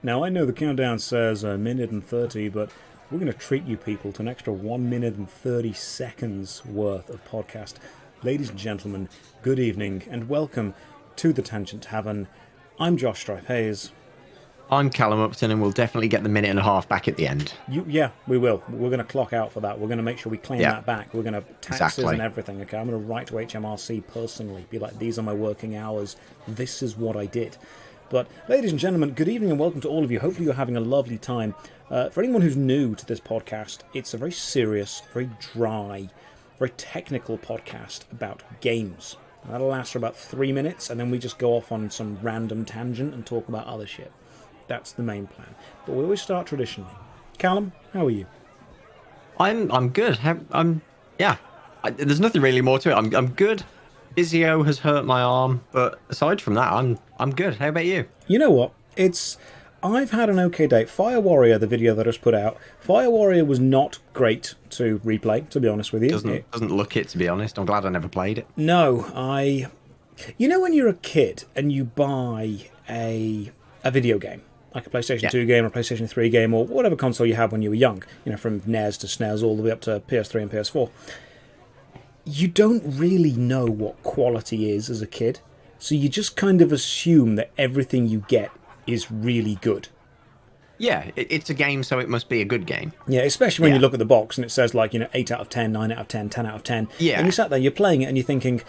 Now, I know the countdown says a minute and 30, but we're going to treat you people to an extra 1 minute and 30 seconds worth of podcast. Ladies and gentlemen, good evening and welcome to the Tangent Tavern. I'm Josh Strife Hayes. I'm Callum Upton, and we'll definitely get the minute and a half back at the end. Yeah, we will. We're going to clock out for that. We're going to make sure we claim that back. We're going to taxes and everything. Okay, I'm going to write to HMRC personally. Be like, these are my working hours. This is what I did. But, ladies and gentlemen, good evening and welcome to all of you. Hopefully you're having a lovely time. For anyone who's new to this podcast, it's a very serious, very dry, very technical podcast about games. That'll last for about 3 minutes, and then we just go off on some random tangent and talk about other shit. That's the main plan. But we always start traditionally. Callum, how are you? I'm good. There's nothing really more to it. I'm good. Physio has hurt my arm, but aside from that, I'm good. How about you? You know what? I've had an okay day. Fire Warrior, the video that I just put out, Fire Warrior was not great to replay, to be honest with you. Doesn't look it, to be honest. I'm glad I never played it. No, You know when you're a kid and you buy a video game, like a PlayStation 2 game or a PlayStation 3 game or whatever console you had when you were young, from NES to SNES all the way up to PS3 and PS4, you don't really know what quality is as a kid, so you just kind of assume that everything you get is really good. Yeah, it's a game, so it must be a good game. Yeah, especially when you look at the box and it says 8 out of 10, 9 out of 10, 10 out of 10. Yeah. And you sat there, you're playing it and you're thinking,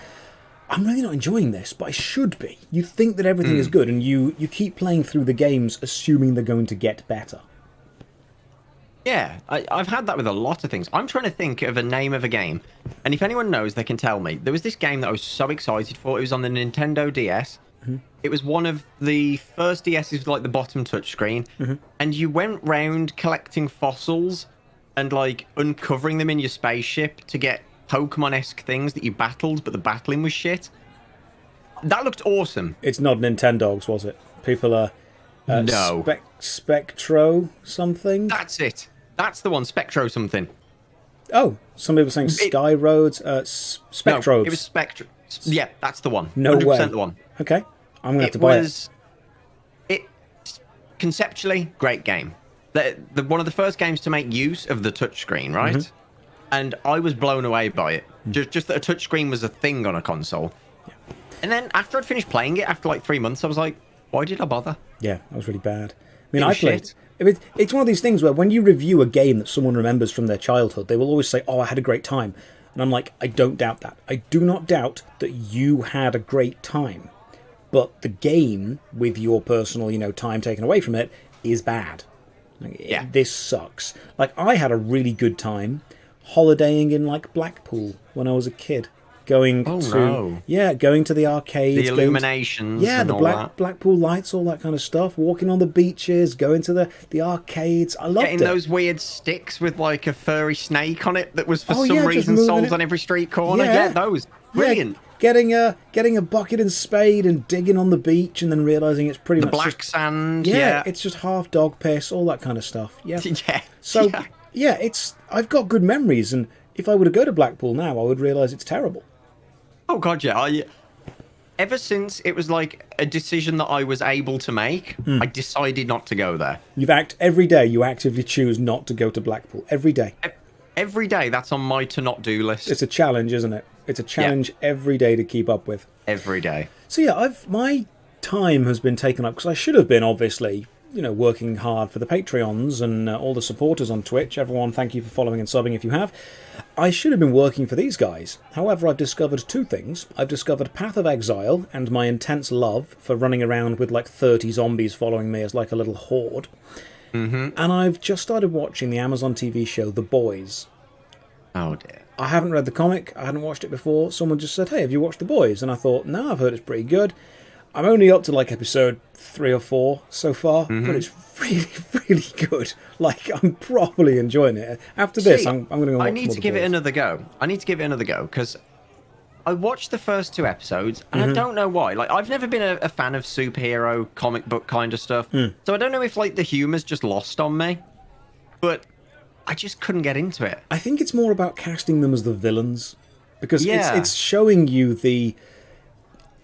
I'm really not enjoying this, but I should be. You think that everything is good, and you keep playing through the games assuming they're going to get better. Yeah, I've had that with a lot of things. I'm trying to think of a name of a game, and if anyone knows, they can tell me. There was this game that I was so excited for. It was on the Nintendo DS. Mm-hmm. It was one of the first DSs with the bottom touchscreen, and you went round collecting fossils and uncovering them in your spaceship to get Pokemon-esque things that you battled, but the battling was shit. That looked awesome. It's not Nintendogs, was it? People are... no. Spectro something? That's it. That's the one, Spectro something. Oh, some people saying Sky Roads, Spectrobes. No, it was Spectro. Yeah, that's the one. No 100% way. the one. Okay, I'm going to have to buy it. It conceptually, great game. One of the first games to make use of the touchscreen, right? Mm-hmm. And I was blown away by it. Just that a touchscreen was a thing on a console. Yeah. And then after I'd finished playing it, after 3 months, I was like, why did I bother? Yeah, that was really bad. I mean, I played... It's one of these things where when you review a game that someone remembers from their childhood, they will always say, oh, I had a great time. And I'm like, I don't doubt that. I do not doubt that you had a great time. But the game, with your personal, time taken away from it, is bad. This sucks. I had a really good time holidaying in Blackpool when I was a kid, going to the arcades, the illuminations, the Blackpool lights, all that kind of stuff, walking on the beaches, going to the arcades. I loved getting those weird sticks with a furry snake on it that was for some reason sold on every street corner. Yeah, those brilliant. Getting a bucket and spade and digging on the beach and then realising it's pretty much black sand. Yeah, it's just half dog piss, all that kind of stuff. Yeah. Yeah. So I've got good memories, and if I were to go to Blackpool now, I would realise it's terrible. Oh god, yeah. Ever since it was a decision that I was able to make, I decided not to go there. Every day you actively choose not to go to Blackpool. Every day. Every day, that's on my to-not-do list. It's a challenge, isn't it? It's a challenge every day to keep up with. Every day. So yeah, my time has been taken up, because I should have been, obviously, working hard for the Patreons and all the supporters on Twitch. Everyone, thank you for following and subbing if you have. I should have been working for these guys. However, I've discovered two things. I've discovered Path of Exile and my intense love for running around with 30 zombies following me as a little horde. Mm-hmm. And I've just started watching the Amazon TV show The Boys. Oh dear. I haven't read the comic. I hadn't watched it before. Someone just said, hey, have you watched The Boys? And I thought, no, I've heard it's pretty good. I'm only up to episode 3 or 4 so far, but it's really, really good. I'm properly enjoying it. After this, I'm going to go watch I need to give it another go. Because I watched the first 2 episodes, and I don't know why. I've never been a fan of superhero comic book kind of stuff, so I don't know if the humor's just lost on me. But I just couldn't get into it. I think it's more about casting them as the villains, because it's showing you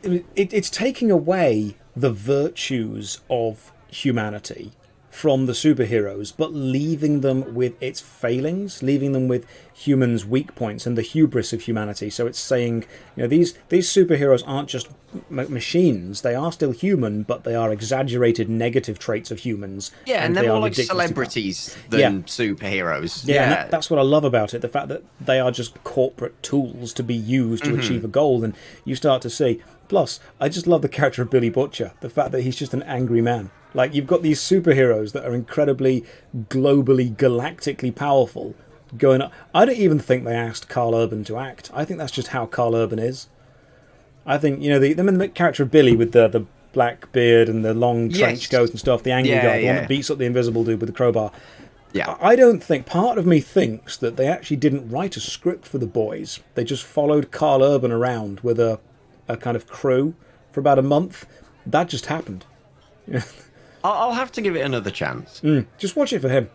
it's taking away the virtues of humanity from the superheroes, but leaving them with its failings, leaving them with humans' weak points and the hubris of humanity. So it's saying, these superheroes aren't just machines. They are still human, but they are exaggerated negative traits of humans. Yeah, and they're more like celebrities than superheroes. Yeah, and that's what I love about it. The fact that they are just corporate tools to be used to achieve a goal. And you start to see... Plus, I just love the character of Billy Butcher. The fact that he's just an angry man. Like, you've got these superheroes that are incredibly, globally, galactically powerful going up. I don't even think they asked Carl Urban to act. I think that's just how Carl Urban is. I think, the character of Billy with the black beard and the long trench coat and stuff, the angry guy, the one that beats up the invisible dude with the crowbar. Yeah. I don't think... Part of me thinks that they actually didn't write a script for the boys. They just followed Carl Urban around with a kind of crew for about a month. That just happened. I'll have to give it another chance. Just watch it for him.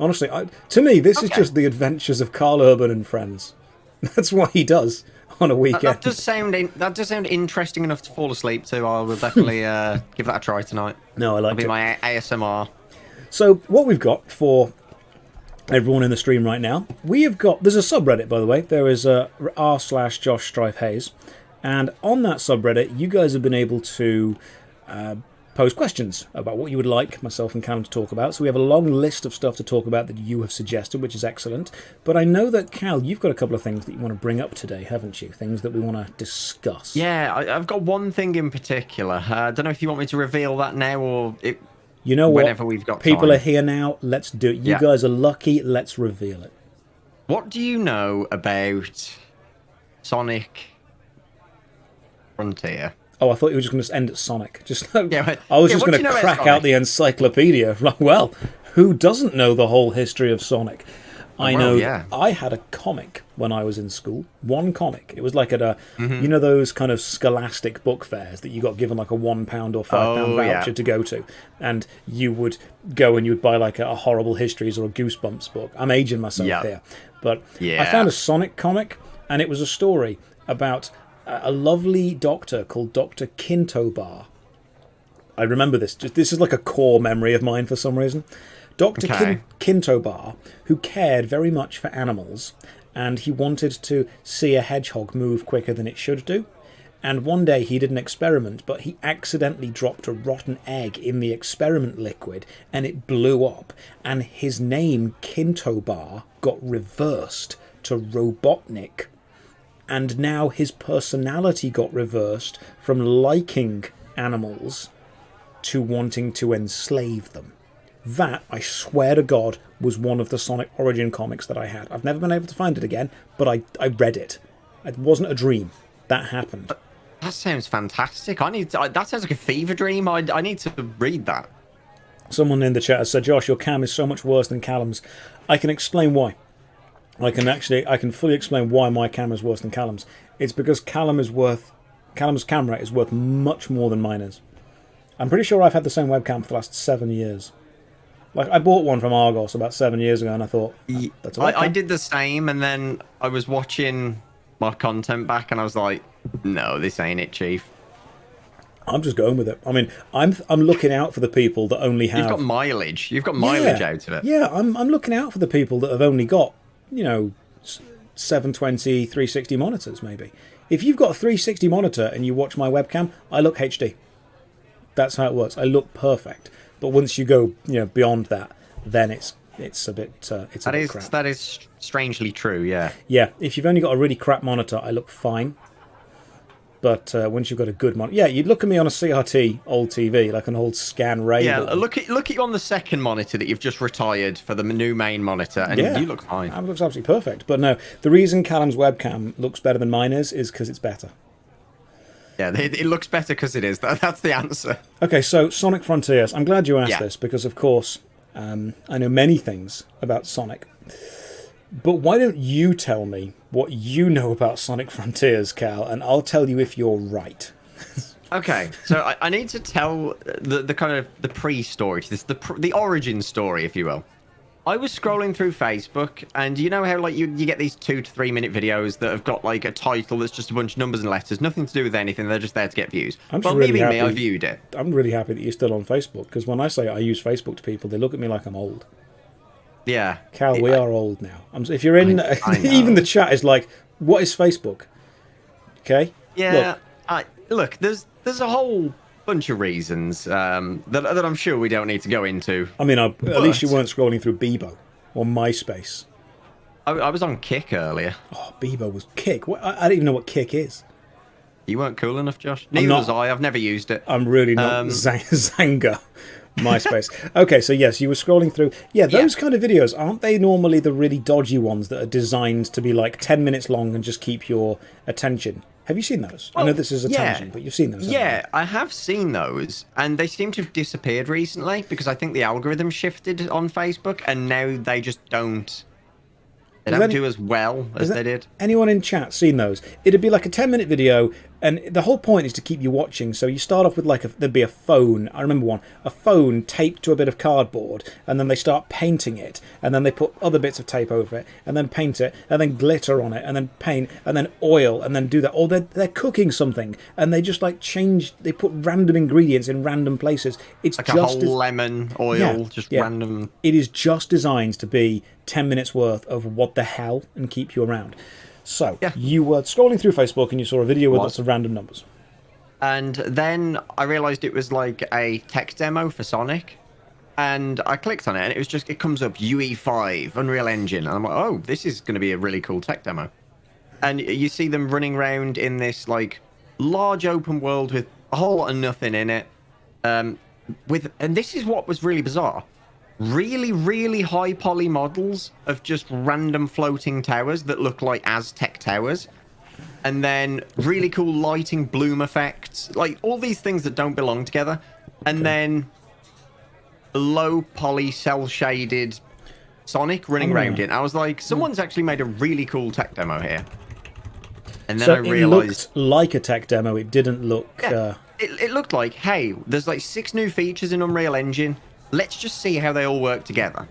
Honestly, to me, this is just the adventures of Carl Urban and friends. That's what he does on a weekend. That does sound interesting enough to fall asleep to. I will definitely give that a try tonight. No, I like it. That'll be my ASMR. So what we've got for everyone in the stream right now, there's a subreddit, by the way. There is r/Josh Strife Hayes. And on that subreddit, you guys have been able to pose questions about what you would like myself and Callum to talk about. So we have a long list of stuff to talk about that you have suggested, which is excellent. But I know that, Cal, you've got a couple of things that you want to bring up today, haven't you? Things that we want to discuss. Yeah, I've got one thing in particular. I don't know if you want me to reveal that now or whenever we've got People time. are here now. Let's do it. You guys are lucky. Let's reveal it. What do you know about Sonic Frontier? Oh, I thought you were just going to end at Sonic. I was just going to crack out the encyclopedia. Like, well, who doesn't know the whole history of Sonic? I had a comic when I was in school. One comic. It was like at a, those kind of scholastic book fairs that you got given like a £1 or £5 voucher to go to. And you would go and you would buy like a Horrible Histories or a Goosebumps book. I'm aging myself here. But I found a Sonic comic, and it was a story about a lovely doctor called Dr. Kintobar. I remember this. This is like a core memory of mine for some reason. Dr. Kintobar, who cared very much for animals, and he wanted to see a hedgehog move quicker than it should do. And one day he did an experiment, but he accidentally dropped a rotten egg in the experiment liquid, and it blew up. And his name, Kintobar, got reversed to Robotnik. And now his personality got reversed from liking animals to wanting to enslave them. That, I swear to God, was one of the Sonic Origin comics that I had. I've never been able to find it again, but I read it. It wasn't a dream. That happened. That sounds fantastic. That sounds like a fever dream. I need to read that. Someone in the chat has said, Josh, your cam is so much worse than Callum's. I can explain why. I can fully explain why my camera is worse than Callum's. It's because Callum's camera is worth much more than mine is. I'm pretty sure I've had the same webcam for the last 7 years. Like, I bought one from Argos about 7 years ago, and I thought, that's a webcam. I did the same, and then I was watching my content back, and I was like, no, this ain't it, Chief. I'm just going with it. I mean, I'm looking out for the people that only have... You've got mileage. You've got mileage out of it. Yeah, I'm looking out for the people that have only got 720, 360 monitors, maybe. If you've got a 360 monitor and you watch my webcam, I look HD. That's how it works. I look perfect. But once you go, beyond that, then it's a bit crap. That is strangely true. Yeah. Yeah. If you've only got a really crap monitor, I look fine. But once you've got a good monitor, you look at me on a CRT old TV, like an old Scan Ray. Yeah, look at you on the second monitor that you've just retired for the new main monitor, and you look fine. It looks absolutely perfect. But no, the reason Callum's webcam looks better than mine is because it's better. Yeah, it looks better because it is. That's the answer. Okay, so Sonic Frontiers. I'm glad you asked this because, of course, I know many things about Sonic. But why don't you tell me what you know about Sonic Frontiers, Cal, and I'll tell you if you're right. Okay, so I need to tell the kind of the pre-story to this, the origin story, if you will. I was scrolling through Facebook, and you know how like you get these 2 to 3 minute videos that have got like a title that's just a bunch of numbers and letters, nothing to do with anything. They're just there to get views. Well, really me, I viewed it. I'm really happy that you're still on Facebook, because when I say I use Facebook to people, they look at me like I'm old. Yeah, Cal, we are old now. If you're in, even the chat is like, "What is Facebook?" Okay. Yeah. Look, there's a whole bunch of reasons that I'm sure we don't need to go into. I mean, at least you weren't scrolling through Bebo or MySpace. I was on Kick earlier. Oh, Bebo was Kick. I don't even know what Kick is. You weren't cool enough, Josh. Neither was I. I've never used it. I'm really not Zanga. MySpace. Okay, so yes, you were scrolling through. Yeah, those kind of videos, aren't they normally the really dodgy ones that are designed to be like 10 minutes long and just keep your attention? Have you seen those? Well, I know this is a tangent, but you've seen those. Yeah, I have seen those, and they seem to have disappeared recently because I think the algorithm shifted on Facebook, and now they just don't. They don't do as well as they did. Anyone in chat seen those? It'd be like a 10-minute video, and the whole point is to keep you watching. So you start off with like there'd be a phone. I remember one, a phone taped to a bit of cardboard, and then they start painting it, and then they put other bits of tape over it, and then paint it, and then glitter on it, and then paint, and then oil, and then do that. Or they're cooking something, and they just like change. They put random ingredients in random places. It's like just a whole lemon oil, random. It is just designed to be 10 minutes worth of what the hell and keep you around. So, you were scrolling through Facebook and you saw a video with lots of random numbers. And then I realised it was like a tech demo for Sonic. And I clicked on it and it comes up UE5, Unreal Engine. And I'm like, oh, this is going to be a really cool tech demo. And you see them running around in this like large open world with a whole lot of nothing in it. And this is what was really bizarre. Really, really high poly models of just random floating towers that look like Aztec towers. And then really cool lighting, bloom effects. Like all these things that don't belong together. And then low poly cell shaded Sonic running around it. I was like, someone's actually made a really cool tech demo here. And then I realized it looked like a tech demo. It didn't look. It looked like, hey, there's like 6 new features in Unreal Engine. Let's just see how they all work together.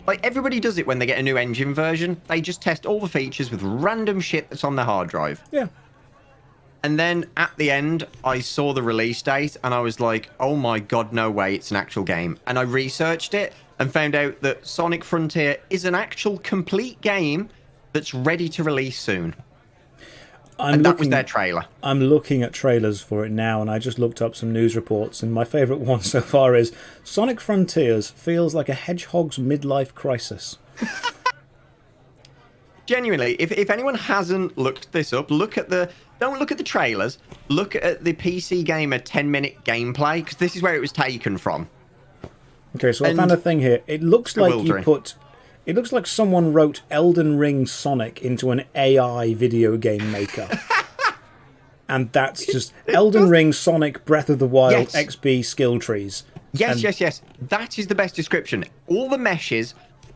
Like, everybody does it when they get a new engine version. They just test all the features with random shit that's on their hard drive. Yeah. And then, at the end, I saw the release date, and I was like, oh my god, no way, it's an actual game. And I researched it, and found out that Sonic Frontier is an actual complete game that's ready to release soon. That was their trailer. I'm looking at trailers for it now, and I just looked up some news reports, and my favourite one so far is Sonic Frontiers feels like a hedgehog's midlife crisis. Genuinely, if anyone hasn't looked this up, don't look at the trailers. Look at the PC Gamer 10-minute gameplay, because this is where it was taken from. Okay, so I found a thing here. It looks like It looks like someone wrote Elden Ring Sonic into an AI video game maker. And that's just Elden Ring Sonic Breath of the Wild XP skill trees. Yes. That is the best description. All the meshes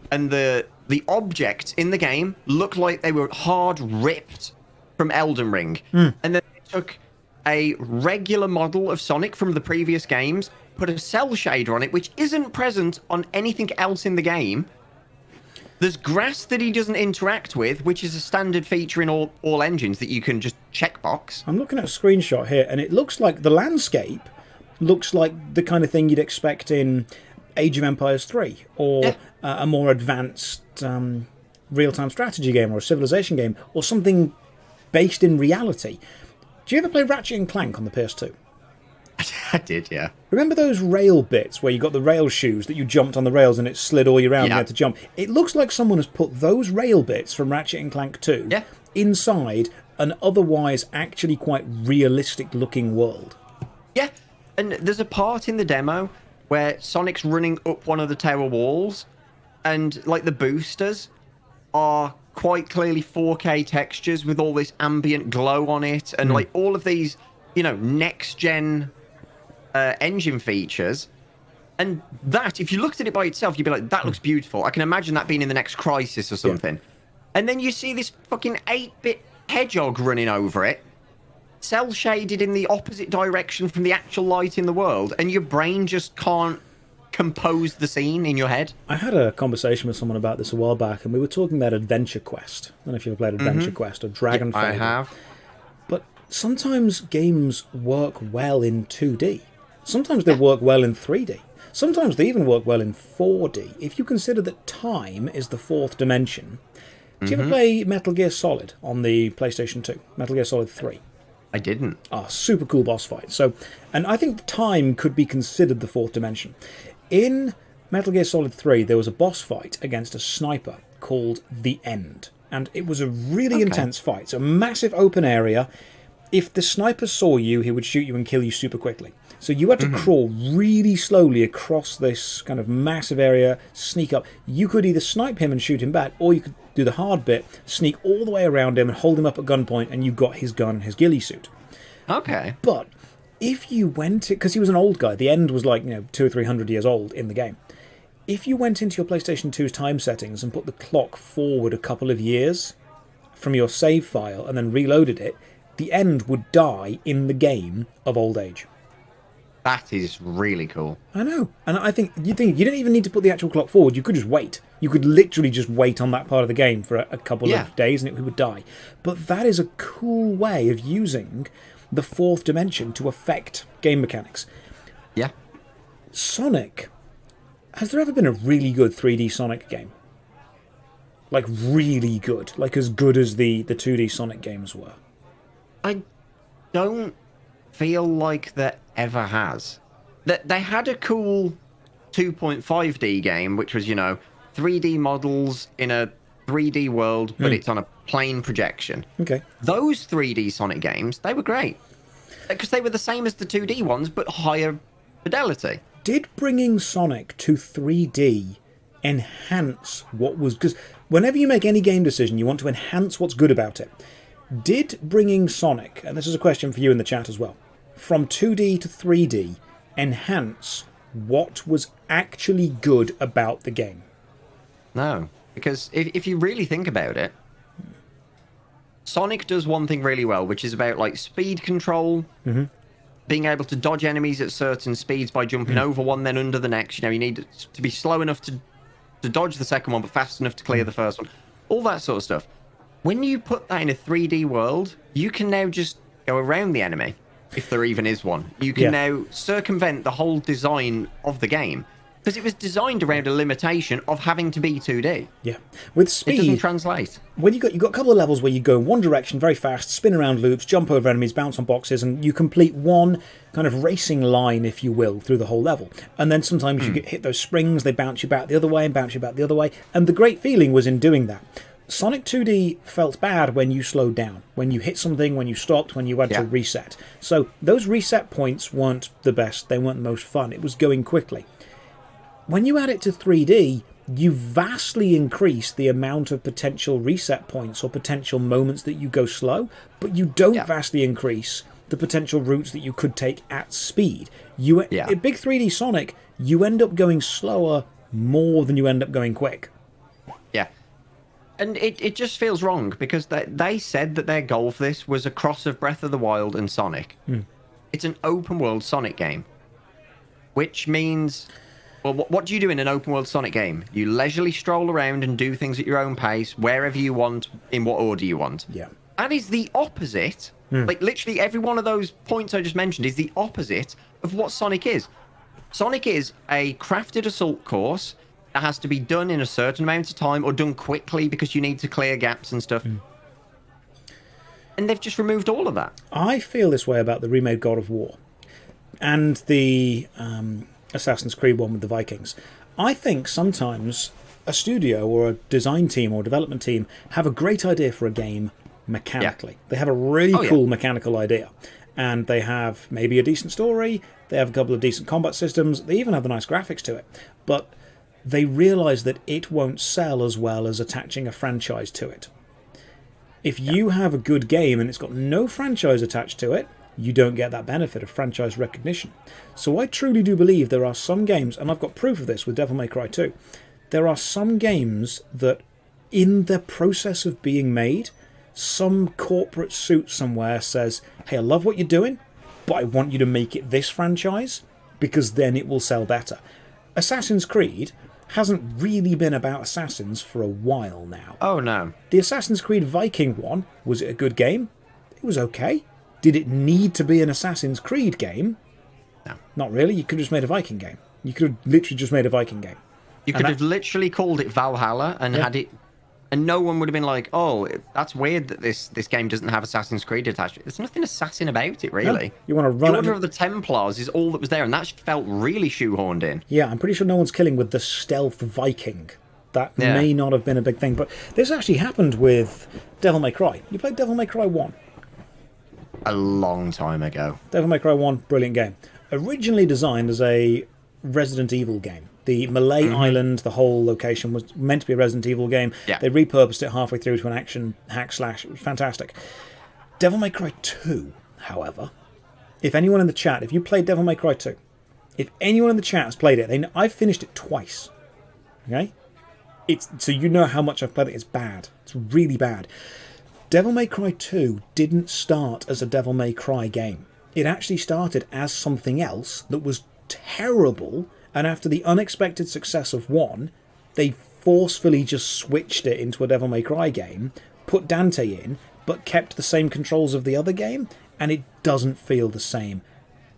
and the objects in the game look like they were hard ripped from Elden Ring. And then they took a regular model of Sonic from the previous games, put a cell shader on it, which isn't present on anything else in the game. There's grass that he doesn't interact with, which is a standard feature in all engines that you can just checkbox. I'm looking at a screenshot here, and it looks like the landscape looks like the kind of thing you'd expect in Age of Empires 3, or a more advanced real-time strategy game, or a Civilization game, or something based in reality. Do you ever play Ratchet and Clank on the PS2? I did, yeah. Remember those rail bits where you got the rail shoes that you jumped on the rails and it slid all you around and you had to jump? It looks like someone has put those rail bits from Ratchet and Clank 2 inside an otherwise actually quite realistic-looking world. Yeah, and there's a part in the demo where Sonic's running up one of the tower walls and, like, the boosters are quite clearly 4K textures with all this ambient glow on it and, like, all of these, you know, next-gen engine features. And that, if you looked at it by itself, you'd be like, that looks beautiful. I can imagine that being in the next Crisis or something. And then you see this fucking 8-bit hedgehog running over it, cell-shaded in the opposite direction from the actual light in the world, and your brain just can't compose the scene in your head. I had a conversation with someone about this a while back, and we were talking about Adventure Quest. I don't know if you've played Adventure Quest or Dragon Fable. I have. But sometimes games work well in 2D. Sometimes they work well in 3D. Sometimes they even work well in 4D. If you consider that time is the fourth dimension. Did you ever play Metal Gear Solid on the PlayStation 2? Metal Gear Solid 3? I didn't. Super cool boss fight. And I think time could be considered the fourth dimension. In Metal Gear Solid 3, there was a boss fight against a sniper called The End. And it was a really intense fight. So a massive open area. If the sniper saw you, he would shoot you and kill you super quickly. So you had to crawl really slowly across this kind of massive area, sneak up. You could either snipe him and shoot him back, or you could do the hard bit, sneak all the way around him and hold him up at gunpoint, and you got his gun and his ghillie suit. Okay. But if you went... Because he was an old guy. The End was like, 200 or 300 years old in the game. If you went into your PlayStation 2's time settings and put the clock forward a couple of years from your save file and then reloaded it, The End would die in the game of old age. That is really cool. I know. And I think you didn't even need to put the actual clock forward. You could just wait. You could literally just wait on that part of the game for a couple of days and it would die. But that is a cool way of using the fourth dimension to affect game mechanics. Yeah. Sonic. Has there ever been a really good 3D Sonic game? Like, really good. Like, as good as the 2D Sonic games were. I don't feel like there ever has. They had a cool 2.5D game, which was, 3D models in a 3D world, but it's on a plane projection. Okay. Those 3D Sonic games, they were great. Because they were the same as the 2D ones, but higher fidelity. Did bringing Sonic to 3D enhance what was... Because whenever you make any game decision, you want to enhance what's good about it. Did bringing Sonic, and this is a question for you in the chat as well, from 2D to 3D enhance what was actually good about the game? No, because if you really think about it, Sonic does one thing really well, which is about like speed control, being able to dodge enemies at certain speeds by jumping over one, then under the next. You need to be slow enough to dodge the second one, but fast enough to clear the first one. All that sort of stuff. When you put that in a 3D world, you can now just go around the enemy, if there even is one. You can now circumvent the whole design of the game. Because it was designed around a limitation of having to be 2D. Yeah. With speed... It doesn't translate. When you've got a couple of levels where you go in one direction very fast, spin around loops, jump over enemies, bounce on boxes, and you complete one kind of racing line, if you will, through the whole level. And then sometimes you hit those springs, they bounce you back the other way and bounce you back the other way. And the great feeling was in doing that. Sonic 2D felt bad when you slowed down, when you hit something, when you stopped, when you had to reset. So those reset points weren't the best, they weren't the most fun, it was going quickly. When you add it to 3D, you vastly increase the amount of potential reset points or potential moments that you go slow, but you don't vastly increase the potential routes that you could take at speed. In big 3D Sonic, you end up going slower more than you end up going quick. Yeah. And it just feels wrong, because they said that their goal for this was a cross of Breath of the Wild and Sonic. It's an open-world Sonic game, which means... Well, what do you do in an open-world Sonic game? You leisurely stroll around and do things at your own pace, wherever you want, in what order you want. Yeah. That is the opposite. Like, literally every one of those points I just mentioned is the opposite of what Sonic is. Sonic is a crafted assault course that has to be done in a certain amount of time or done quickly because you need to clear gaps and stuff. And they've just removed all of that. I feel this way about the remade God of War and the Assassin's Creed one with the Vikings. I think sometimes a studio or a design team or development team have a great idea for a game mechanically. They have a really cool mechanical idea. And they have maybe a decent story, they have a couple of decent combat systems, they even have the nice graphics to it. But they realise that it won't sell as well as attaching a franchise to it. If you have a good game and it's got no franchise attached to it, you don't get that benefit of franchise recognition. So I truly do believe there are some games, and I've got proof of this with Devil May Cry 2, there are some games that, in the process of being made, some corporate suit somewhere says, hey, I love what you're doing, but I want you to make it this franchise, because then it will sell better. Assassin's Creed hasn't really been about assassins for a while now. Oh, no. The Assassin's Creed Viking one, was it a good game? It was okay. Did it need to be an Assassin's Creed game? No. Not really. You could have just made a Viking game. You could have literally just made a Viking game. You could have literally called it Valhalla and had it... And no one would have been like, oh, that's weird that this game doesn't have Assassin's Creed attached. There's nothing assassin about it, really. No. You want to run the Order of the Templars is all that was there, and that felt really shoehorned in. Yeah, I'm pretty sure no one's killing with the stealth Viking. That may not have been a big thing. But this actually happened with Devil May Cry. You played Devil May Cry 1? A long time ago. Devil May Cry 1, brilliant game. Originally designed as a Resident Evil game. The Malay Island, the whole location, was meant to be a Resident Evil game. Yeah. They repurposed it halfway through to an action hack/slash. It was fantastic. Devil May Cry 2, however, if anyone in the chat, if you played Devil May Cry 2, if anyone in the chat has played it, I've finished it twice. Okay? So you know how much I've played it. It's bad. It's really bad. Devil May Cry 2 didn't start as a Devil May Cry game. It actually started as something else that was terrible, and after the unexpected success of 1, they forcefully just switched it into a Devil May Cry game, put Dante in, but kept the same controls of the other game, and it doesn't feel the same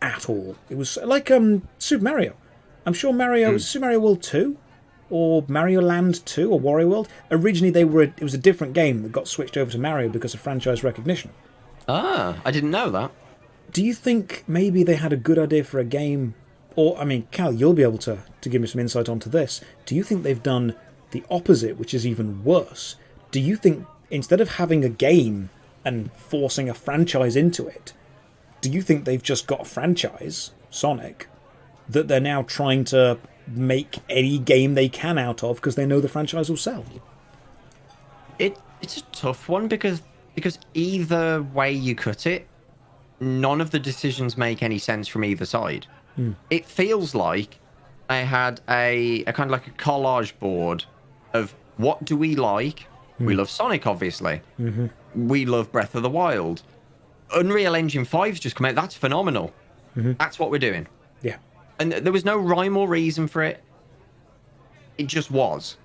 at all. It was like Super Mario. I'm sure Super Mario World 2, or Mario Land 2, or Wario World. Originally, it was a different game that got switched over to Mario because of franchise recognition. Ah, I didn't know that. Do you think maybe they had a good idea for a game? Or, I mean, Cal, you'll be able to give me some insight onto this. Do you think they've done the opposite, which is even worse? Do you think, instead of having a game and forcing a franchise into it, do you think they've just got a franchise, Sonic, that they're now trying to make any game they can out of because they know the franchise will sell? It's a tough one because either way you cut it, none of the decisions make any sense from either side. It feels like I had a kind of like a collage board of what do we like? We love Sonic, obviously. We love Breath of the Wild. Unreal Engine 5's just come out. That's phenomenal. That's what we're doing. Yeah. And there was no rhyme or reason for it. It just was.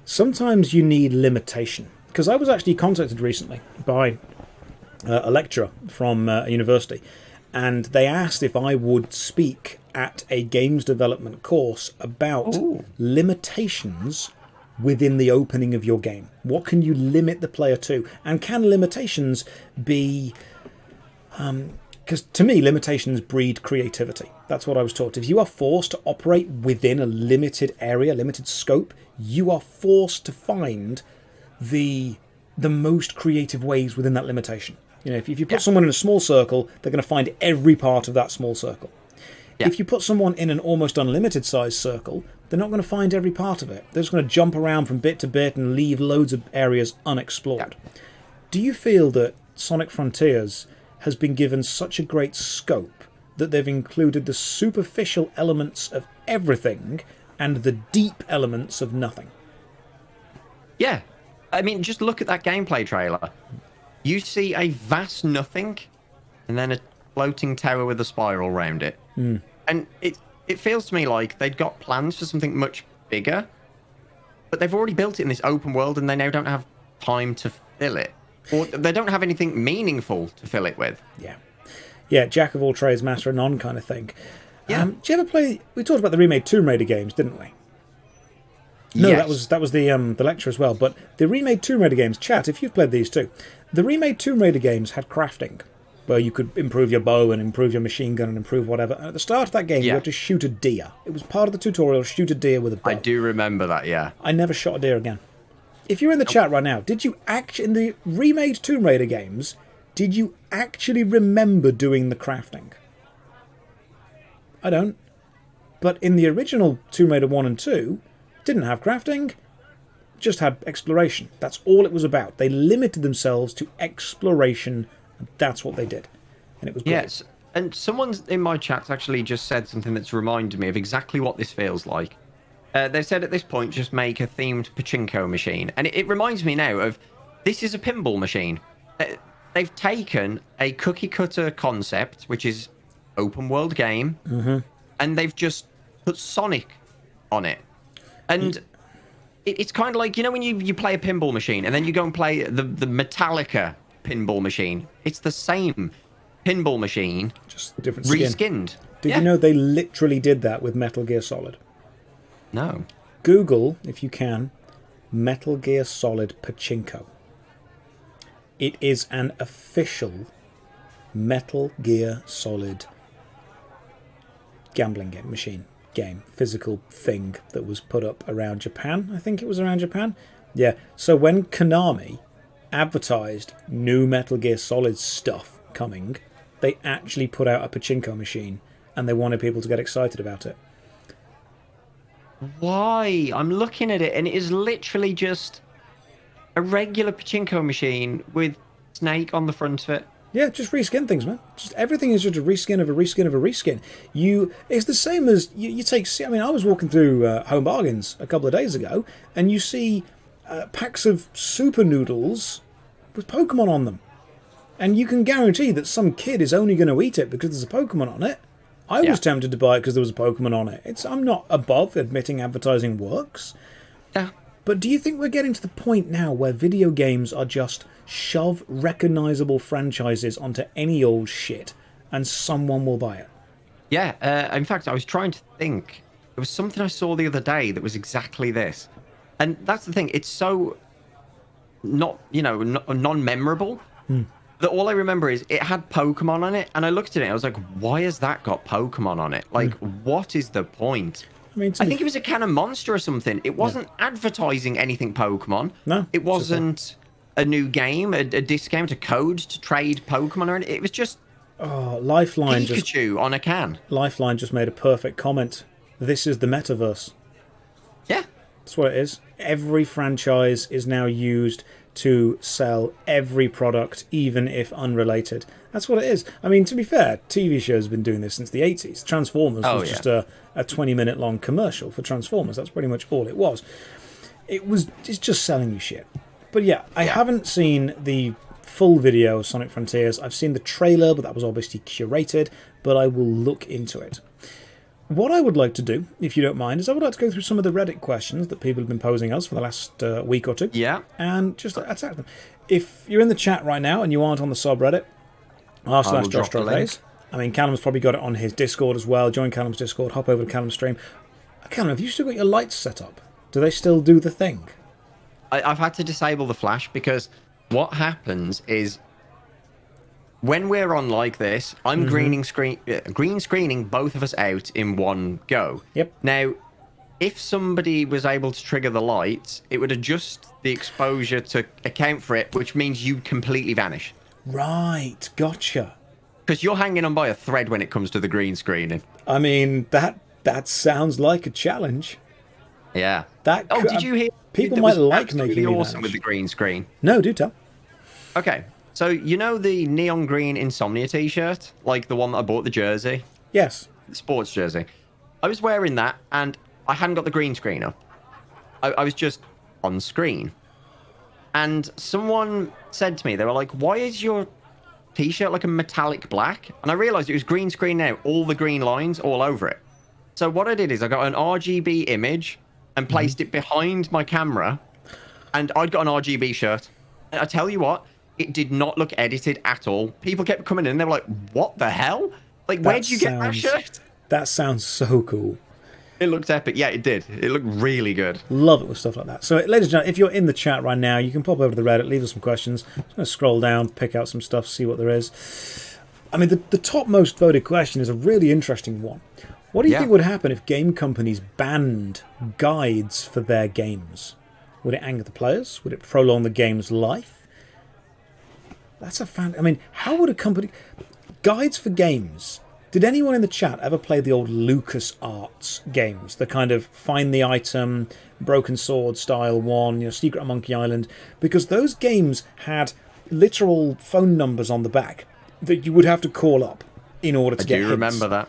Sometimes you need limitation. Because I was actually contacted recently by a lecturer from a university, and they asked if I would speak at a games development course about limitations within the opening of your game. What can you limit the player to? And can limitations be... Because to me, limitations breed creativity. That's what I was taught. If you are forced to operate within a limited area, limited scope, you are forced to find the most creative ways within that limitation. You know, if you put someone in a small circle, they're going to find every part of that small circle. Yeah. If you put someone in an almost unlimited size circle, they're not going to find every part of it. They're just going to jump around from bit to bit and leave loads of areas unexplored. Yeah. Do you feel that Sonic Frontiers has been given such a great scope that they've included the superficial elements of everything and the deep elements of nothing? Yeah. I mean, just look at that gameplay trailer. You see a vast nothing and then a floating tower with a spiral around it. And it feels to me like they'd got plans for something much bigger, but they've already built it in this open world and they now don't have time to fill it. Or they don't have anything meaningful to fill it with. Yeah, jack of all trades, master of none kind of thing. Yeah. Do you ever play... We talked about the remade Tomb Raider games, didn't we? No, yes. that was the lecture as well. But the remade Tomb Raider games, chat, if you've played these too, the remade Tomb Raider games had crafting, where you could improve your bow and improve your machine gun and improve whatever. And at the start of that game, you had to shoot a deer. It was part of the tutorial, shoot a deer with a bow. I do remember that, yeah. I never shot a deer again. If you're in the chat right now, did you in the remade Tomb Raider games, did you actually remember doing the crafting? I don't. But in the original Tomb Raider 1 and 2, didn't have crafting, just had exploration. That's all it was about. They limited themselves to exploration, and that's what they did. And it was great. Yes, and someone in my chat actually just said something that's reminded me of exactly what this feels like. They said at this point, just make a themed pachinko machine. And it reminds me now of, this is a pinball machine. They've taken a cookie cutter concept, which is open world game, and they've just put Sonic on it. And it's kind of like, you know, when you play a pinball machine and then you go and play the Metallica pinball machine. It's the same pinball machine, just different skin. Reskinned. Did you know they literally did that with Metal Gear Solid? No. Google, if you can, Metal Gear Solid Pachinko. It is an official Metal Gear Solid gambling game, physical thing that was put up around Japan. I think it was around Japan. Yeah. So when Konami advertised new Metal Gear Solid stuff coming, they actually put out a pachinko machine, and they wanted people to get excited about it. Why? I'm looking at it, and it is literally just a regular pachinko machine with Snake on the front of it. Yeah, just reskin things, man. Just everything is just a reskin of a reskin of a reskin. It's the same as you take. I mean, I was walking through Home Bargains a couple of days ago, and you see packs of super noodles with Pokemon on them, and you can guarantee that some kid is only going to eat it because there's a Pokemon on it. I was tempted to buy it because there was a Pokemon on it. I'm not above admitting advertising works. Yeah. But do you think we're getting to the point now where video games are just shove recognisable franchises onto any old shit and someone will buy it? Yeah. In fact, I was trying to think. There was something I saw the other day that was exactly this. And that's the thing. It's so non-memorable. That all I remember is it had Pokemon on it. And I looked at it and I was like, why has that got Pokemon on it? Like, what is the point? I think it was a can of Monster or something. It wasn't advertising anything Pokemon. No. It wasn't a new game, a discount, a code to trade Pokemon or anything. It was just Lifeline Pikachu on a can. Lifeline just made a perfect comment. This is the metaverse. Yeah. That's what it is. Every franchise is now used to sell every product, even if unrelated. That's what it is. I mean, to be fair, TV shows have been doing this since the 80s. Transformers was just a 20-minute long commercial for Transformers. That's pretty much all it was. It's just selling you shit. But yeah, I haven't seen the full video of Sonic Frontiers. I've seen the trailer, but that was obviously curated, but I will look into it. What I would like to do, if you don't mind, is I would like to go through some of the Reddit questions that people have been posing us for the last week or two. Yeah. And just attack them. If you're in the chat right now and you aren't on the subreddit, r/JoshDroPlays. I mean, Callum's probably got it on his Discord as well. Join Callum's Discord, hop over to Callum's stream. Callum, have you still got your lights set up? Do they still do the thing? I've had to disable the flash because what happens is when we're on like this, I'm green screening both of us out in one go. Yep. Now, if somebody was able to trigger the lights, it would adjust the exposure to account for it, which means you completely vanish. Right, gotcha. Because you're hanging on by a thread when it comes to the green screening. I mean, that sounds like a challenge. Yeah. Did you hear? People might like making me awesome vanish. with the green screen. No, do tell. Okay. So, you know the neon green Insomnia t-shirt? Like the one that I bought, the jersey? Yes. The sports jersey. I was wearing that, and I hadn't got the green screen up. I was just on screen. And someone said to me, they were like, why is your t-shirt like a metallic black? And I realised it was green screen now, all the green lines all over it. So what I did is I got an RGB image and placed it behind my camera, and I'd got an RGB shirt. And I tell you what, it did not look edited at all. People kept coming in and they were like, what the hell? Like, where did you get that shirt? That sounds so cool. It looked epic. Yeah, it did. It looked really good. Love it with stuff like that. So, ladies and gentlemen, if you're in the chat right now, you can pop over to the Reddit, leave us some questions. I'm just going to scroll down, pick out some stuff, see what there is. I mean, the top most voted question is a really interesting one. What do you think would happen if game companies banned guides for their games? Would it anger the players? Would it prolong the game's life? That's a fan. I mean, how would a company... Guides for games. Did anyone in the chat ever play the old LucasArts games? The kind of find the item, Broken Sword style one, Secret on Monkey Island? Because those games had literal phone numbers on the back that you would have to call up in order to get hints. I do remember that.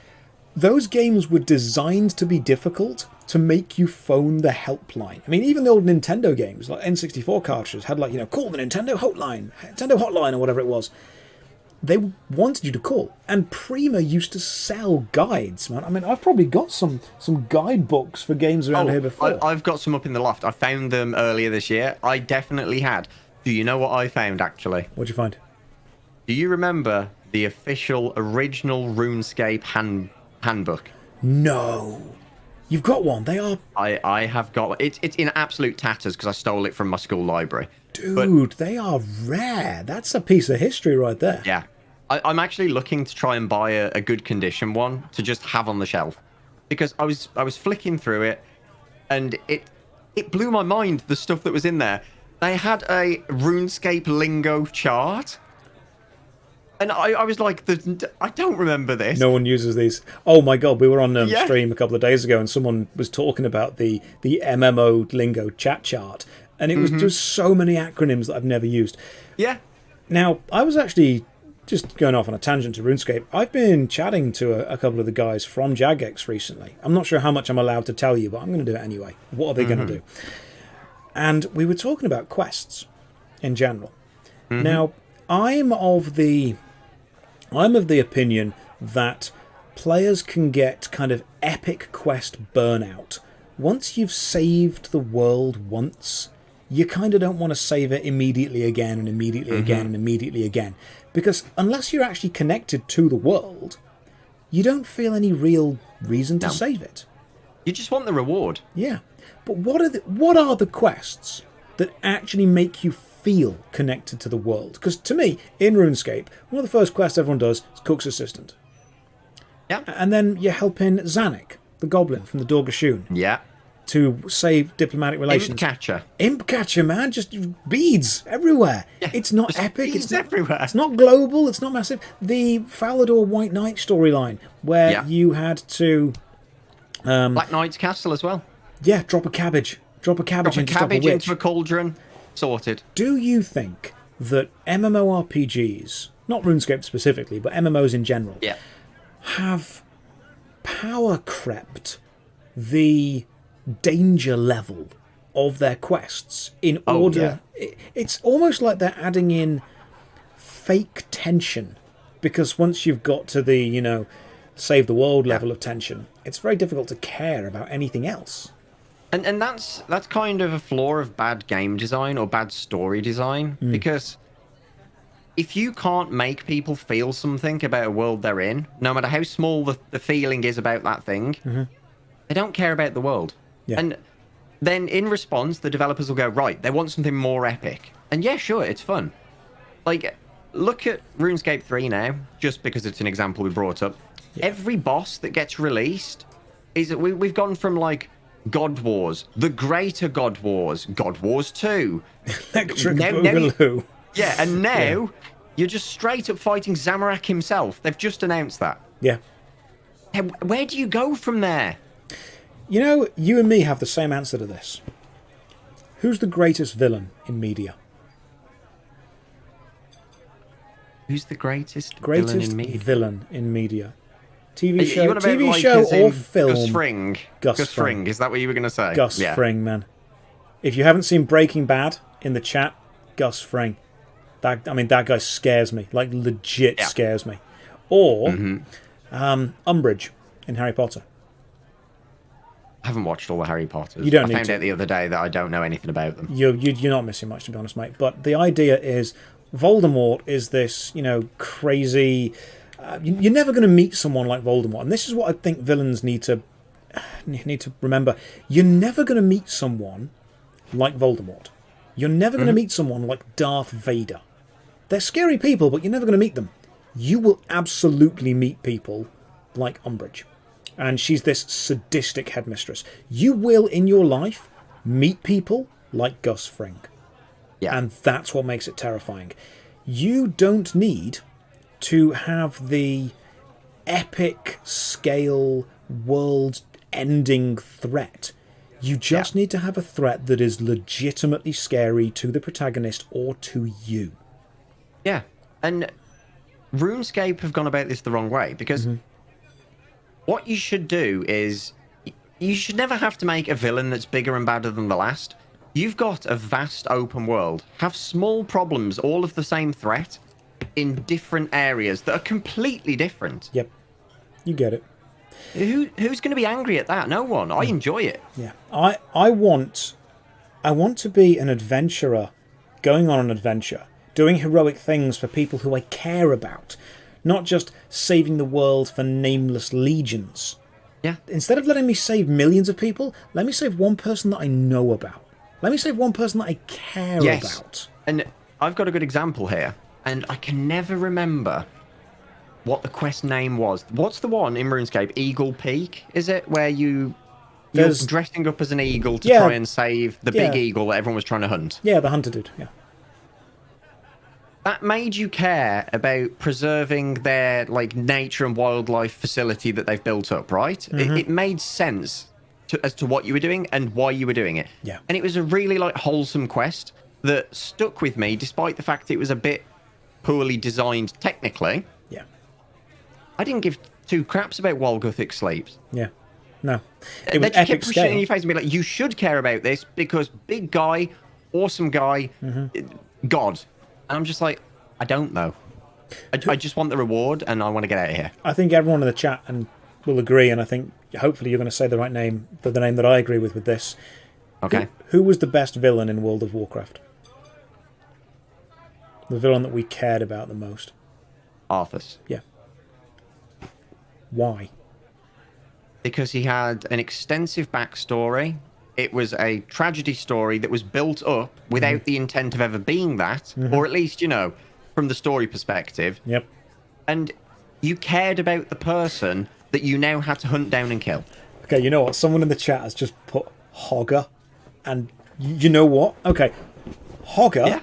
Those games were designed to be difficult to make you phone the helpline. I mean, even the old Nintendo games, like N64 cartridges, had call the Nintendo hotline or whatever it was. they wanted you to call. And Prima used to sell guides, man. I mean, I've probably got some guidebooks for games around here before. I've got some up in the loft. I found them earlier this year. I definitely had. Do you know what I found, actually? What'd you find? Do you remember the official original RuneScape handbook? No. You've got one. They are... I have got... It's in absolute tatters because I stole it from my school library. Dude, they are rare. That's a piece of history right there. Yeah. I'm actually looking to try and buy a good condition one to just have on the shelf. Because I was flicking through it, and it blew my mind, the stuff that was in there. They had a RuneScape lingo chart. And I was like, I don't remember this. No one uses these. Oh my god, we were on stream a couple of days ago and someone was talking about the MMO lingo chat chart. And it was just so many acronyms that I've never used. Yeah. Now, I was actually just going off on a tangent to RuneScape. I've been chatting to a couple of the guys from Jagex recently. I'm not sure how much I'm allowed to tell you, but I'm going to do it anyway. What are they going to do? And we were talking about quests in general. Now, I'm of the opinion that players can get kind of epic quest burnout. Once you've saved the world once, you kind of don't want to save it immediately again and immediately again and immediately again. Because unless you're actually connected to the world, you don't feel any real reason to save it. You just want the reward. Yeah. But what are the quests that actually make you feel connected to the world? Because to me, in RuneScape, one of the first quests everyone does is Cook's Assistant. Yeah. And then you're helping Zanuck, the goblin from the Dorgashoon. Yeah. To save diplomatic relations. Imp catcher, man. Just beads everywhere. Yeah, it's not epic. It's everywhere. It's not global. It's not massive. The Falador White Knight storyline, where you had to... Black Knight's Castle as well. Yeah, drop a cabbage. Drop a cabbage into a cauldron. Sorted. Do you think that MMORPGs, not RuneScape specifically, but MMOs in general, have power crept the danger level of their quests in order... It's almost like they're adding in fake tension, because once you've got to the, save the world level of tension, it's very difficult to care about anything else. And that's kind of a flaw of bad game design or bad story design, because if you can't make people feel something about a world they're in, no matter how small the feeling is about that thing, they don't care about the world. Yeah. And then in response, the developers will go, right, they want something more epic. And yeah, sure, it's fun. Like, look at RuneScape 3 now, just because it's an example we brought up. Yeah. Every boss that gets released is... We've gone from, like, God Wars, the Greater God Wars, God Wars 2. Electric Boogaloo. Yeah, and now you're just straight up fighting Zamorak himself. They've just announced that. Yeah. Where do you go from there? You and me have the same answer to this. Who's the greatest villain in media? Who's the greatest villain in media? TV show, or film? Gus Fring. Gus Fring. Is that what you were going to say? Gus Fring, man. If you haven't seen Breaking Bad in the chat, Gus Fring. That guy scares me. Like, legit scares me. Or Umbridge in Harry Potter. I haven't watched all the Harry Potters. You don't I need found to. out the other day that I don't know anything about them. You're not missing much, to be honest, mate. But the idea is Voldemort is this, crazy... you're never going to meet someone like Voldemort. And this is what I think villains need to remember. You're never going to meet someone like Voldemort. You're never going to meet someone like Darth Vader. They're scary people, but you're never going to meet them. You will absolutely meet people like Umbridge. And she's this sadistic headmistress. You will, in your life, meet people like Gus Fring. Yeah. And that's what makes it terrifying. You don't need to have the epic scale world-ending threat. You just need to have a threat that is legitimately scary to the protagonist or to you. Yeah. And RuneScape have gone about this the wrong way, because what you should do is you should never have to make a villain that's bigger and badder than the last. You've got a vast open world. Have small problems, all of the same threat. in different areas that are completely different. Yep. You get it. Who's going to be angry at that? No one. I enjoy it. Yeah. I want to be an adventurer going on an adventure, doing heroic things for people who I care about, not just saving the world for nameless legions. Yeah. Instead of letting me save millions of people, let me save one person that I know about. Let me save one person that I care about. And I've got a good example here, and I can never remember what the quest name was. What's the one in RuneScape? Eagle Peak, is it? Where you're dressing up as an eagle to try and save the big eagle that everyone was trying to hunt. Yeah, the hunter dude, yeah. That made you care about preserving their nature and wildlife facility that they've built up, right? Mm-hmm. It made sense as to what you were doing and why you were doing it. Yeah. And it was a really wholesome quest that stuck with me, despite the fact it was a bit poorly designed technically. Yeah. I didn't give two craps about while Gothic sleeps. Yeah. No. It was they just epic kept pushing scale. it in your face and be like, you should care about this because big guy, awesome guy, God. And I'm just like, I don't know. I just want the reward and I want to get out of here. I think everyone in the chat will agree, and I think hopefully you're going to say the right name, the name that I agree with this. Okay. Who was the best villain in World of Warcraft? The villain that we cared about the most. Arthas. Yeah. Why? Because he had an extensive backstory. It was a tragedy story that was built up without the intent of ever being that, or at least, from the story perspective. Yep. And you cared about the person that you now had to hunt down and kill. Okay, you know what? Someone in the chat has just put Hogger, and you know what? Okay, Hogger,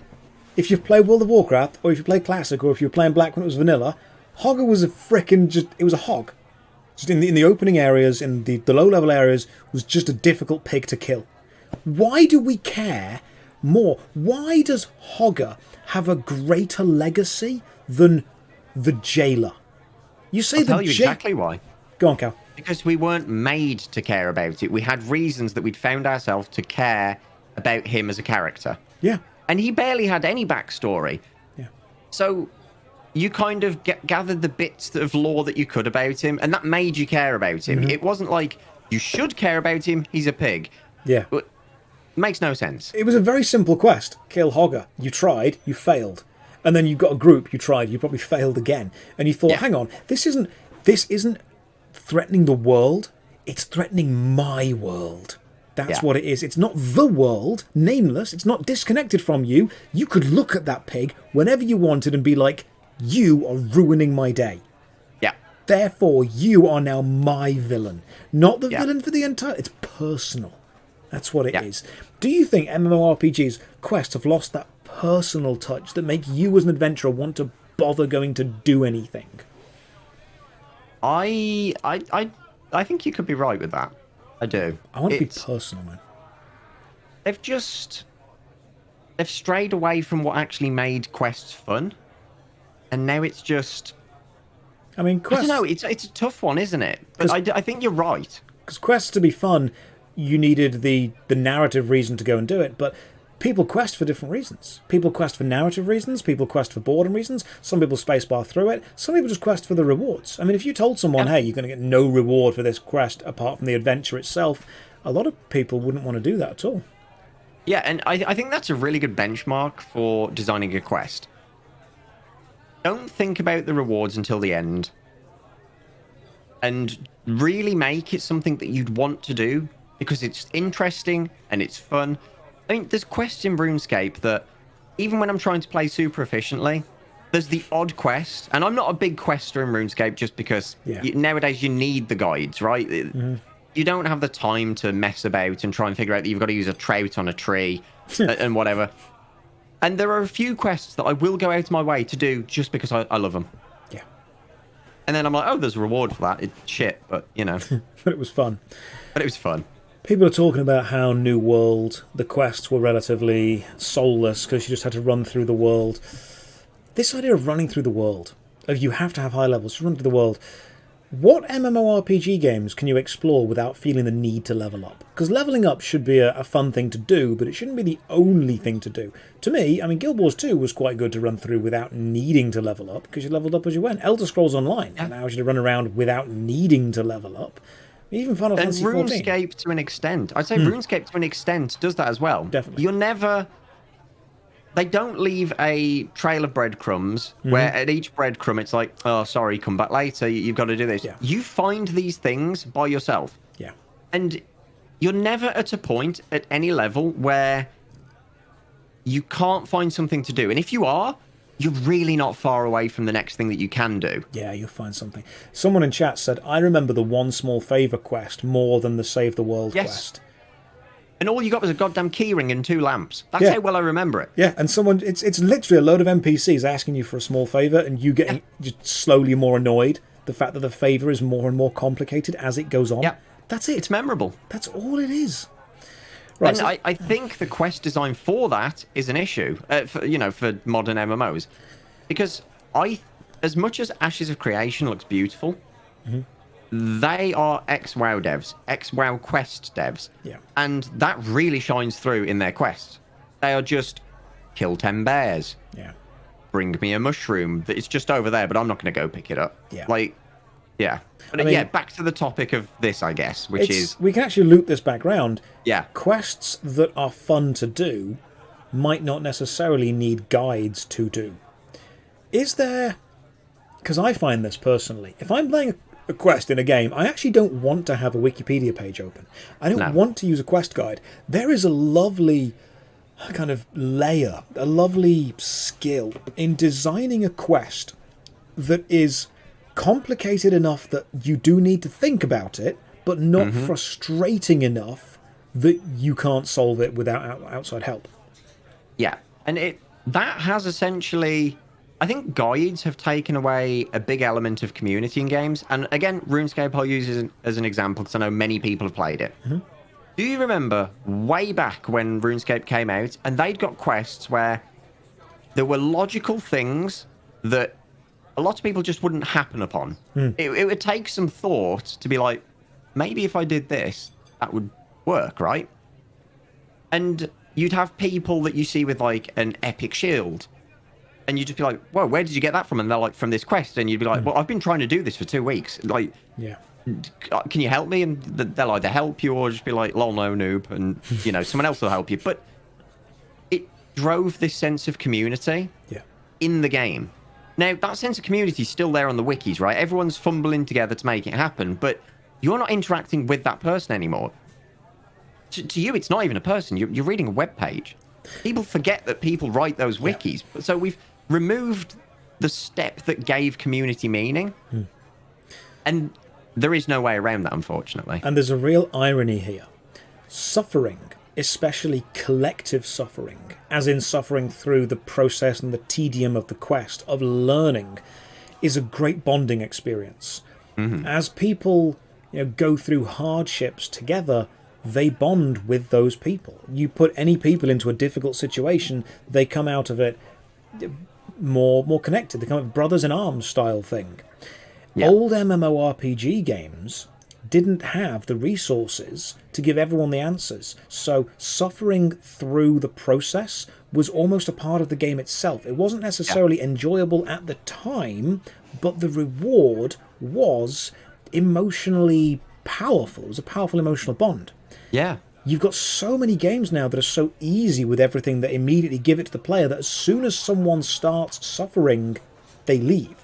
if you play World of Warcraft, or if you play Classic, or if you were playing Black when it was vanilla, Hogger was it was a hog. Just in the opening areas, in the low-level areas, was just a difficult pig to kill. Why do we care more? Why does Hogger have a greater legacy than the jailer? You say I'll tell you exactly why. Go on, Cal. Because we weren't made to care about it. We had reasons that we'd found ourselves to care about him as a character. Yeah. And he barely had any backstory. Yeah. So you kind of gathered the bits of lore that you could about him, and that made you care about him. It wasn't like, you should care about him, he's a pig. Yeah. It makes no sense. It was a very simple quest. Kill Hogger. You tried, you failed. And then you got a group, you tried, you probably failed again. And you thought, hang on, this isn't threatening the world, it's threatening my world. That's what it is. It's not the world, nameless, it's not disconnected from you. You could look at that pig whenever you wanted and be like, you are ruining my day. Yeah. Therefore, you are now my villain. Not the villain for the entire... It's personal. That's what it is. Do you think MMORPGs, quests have lost that personal touch that make you as an adventurer want to bother going to do anything? I think you could be right with that. I do. I want to be personal, man. They've strayed away from what actually made quests fun. And now it's just... I mean, quests... I don't know, it's a tough one, isn't it? But I think you're right. Because quests to be fun, you needed the narrative reason to go and do it, but people quest for different reasons. People quest for narrative reasons, people quest for boredom reasons, some people spacebar through it, some people just quest for the rewards. I mean, if you told someone, hey, you're going to get no reward for this quest apart from the adventure itself, a lot of people wouldn't want to do that at all. Yeah, and I think that's a really good benchmark for designing a quest. Don't think about the rewards until the end. And really make it something that you'd want to do because it's interesting and it's fun. I mean, there's quests in RuneScape that, even when I'm trying to play super efficiently, there's the odd quest. And I'm not a big quester in RuneScape just because nowadays you need the guides, right? You don't have the time to mess about and try and figure out that you've got to use a trout on a tree and whatever. And there are a few quests that I will go out of my way to do just because I love them. Yeah. And then I'm like, oh, there's a reward for that. It's shit, but, But it was fun. But it was fun. People are talking about how New World, the quests were relatively soulless because you just had to run through the world. This idea of running through the world, of you have to have high levels to run through the world, What MMORPG games can you explore without feeling the need to level up? Because leveling up should be a fun thing to do, but it shouldn't be the only thing to do. To me, I mean, Guild Wars 2 was quite good to run through without needing to level up, because you leveled up as you went. Elder Scrolls Online allows you to run around without needing to level up. Even Final Fantasy 14. And RuneScape to an extent. I'd say RuneScape to an extent does that as well. Definitely. You're never... They don't leave a trail of breadcrumbs where at each breadcrumb it's like, oh, sorry, come back later. You've got to do this. Yeah. You find these things by yourself. Yeah. And you're never at a point at any level where you can't find something to do. And if you are, you're really not far away from the next thing that you can do. Yeah, you'll find something. Someone in chat said, I remember the one small favour quest more than the Save the World quest. And all you got was a goddamn keyring and 2 lamps. That's how well I remember it. Yeah, and someone, it's literally a load of NPCs asking you for a small favour, and you getting just slowly more annoyed. The fact that the favour is more and more complicated as it goes on. Yeah. That's it. It's memorable. That's all it is. Right. And So, I think the quest design for that is an issue, for modern MMOs. Because as much as Ashes of Creation looks beautiful, they are ex-WoW devs, ex-WoW quest devs. Yeah. And that really shines through in their quests. They are just, kill 10 bears. Yeah. Bring me a mushroom. It's just over there, but I'm not going to go pick it up. Yeah. Yeah. But I mean, back to the topic of this, I guess, which is... We can actually loop this back round. Yeah. Quests that are fun to do might not necessarily need guides to do. Is there... Because I find this personally. If I'm playing a quest in a game, I actually don't want to have a Wikipedia page open. I don't want to use a quest guide. There is a lovely kind of layer, a lovely skill in designing a quest that is complicated enough that you do need to think about it, but not frustrating enough that you can't solve it without outside help. Yeah. And that has essentially... I think guides have taken away a big element of community in games. And again, RuneScape I'll use as an example because I know many people have played it. Do you remember way back when RuneScape came out and they'd got quests where there were logical things that a lot of people just wouldn't happen upon? It would take some thought to be like, maybe if I did this, that would work, right? And you'd have people that you see with like an epic shield. And you'd just be like, whoa, where did you get that from? And they're like, from this quest. And you'd be like, well, I've been trying to do this for 2 weeks. Like, can you help me? And they'll either help you or just be like, lol, no, noob. And, someone else will help you. But it drove this sense of community in the game. Now, that sense of community is still there on the wikis, right? Everyone's fumbling together to make it happen. But you're not interacting with that person anymore. To you, it's not even a person. You're reading a web page. People forget that people write those wikis. So we've removed the step that gave community meaning. And there is no way around that, unfortunately. And there's a real irony here. Suffering, especially collective suffering, as in suffering through the process and the tedium of the quest, of learning, is a great bonding experience. As people go through hardships together, they bond with those people. You put any people into a difficult situation, they come out of it more connected. They come out brothers in arms style thing. Old MMORPG games didn't have the resources to give everyone the answers. So suffering through the process was almost a part of the game itself. It wasn't necessarily enjoyable at the time, but the reward was emotionally powerful. It was a powerful emotional bond. Yeah. You've got so many games now that are so easy with everything that immediately give it to the player that as soon as someone starts suffering, they leave.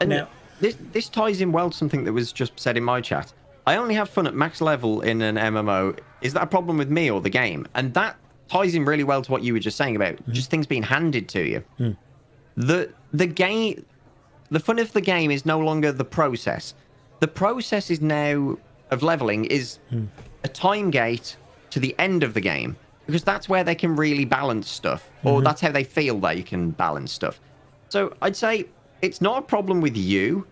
And now, this ties in well to something that was just said in my chat. I only have fun at max level in an MMO. Is that a problem with me or the game? And that ties in really well to what you were just saying about just things being handed to you. The game, the fun of the game is no longer the process. The process is now of leveling is a time gate to the end of the game, because that's where they can really balance stuff, or that's how they feel they can balance stuff. So I'd say it's not a problem with you.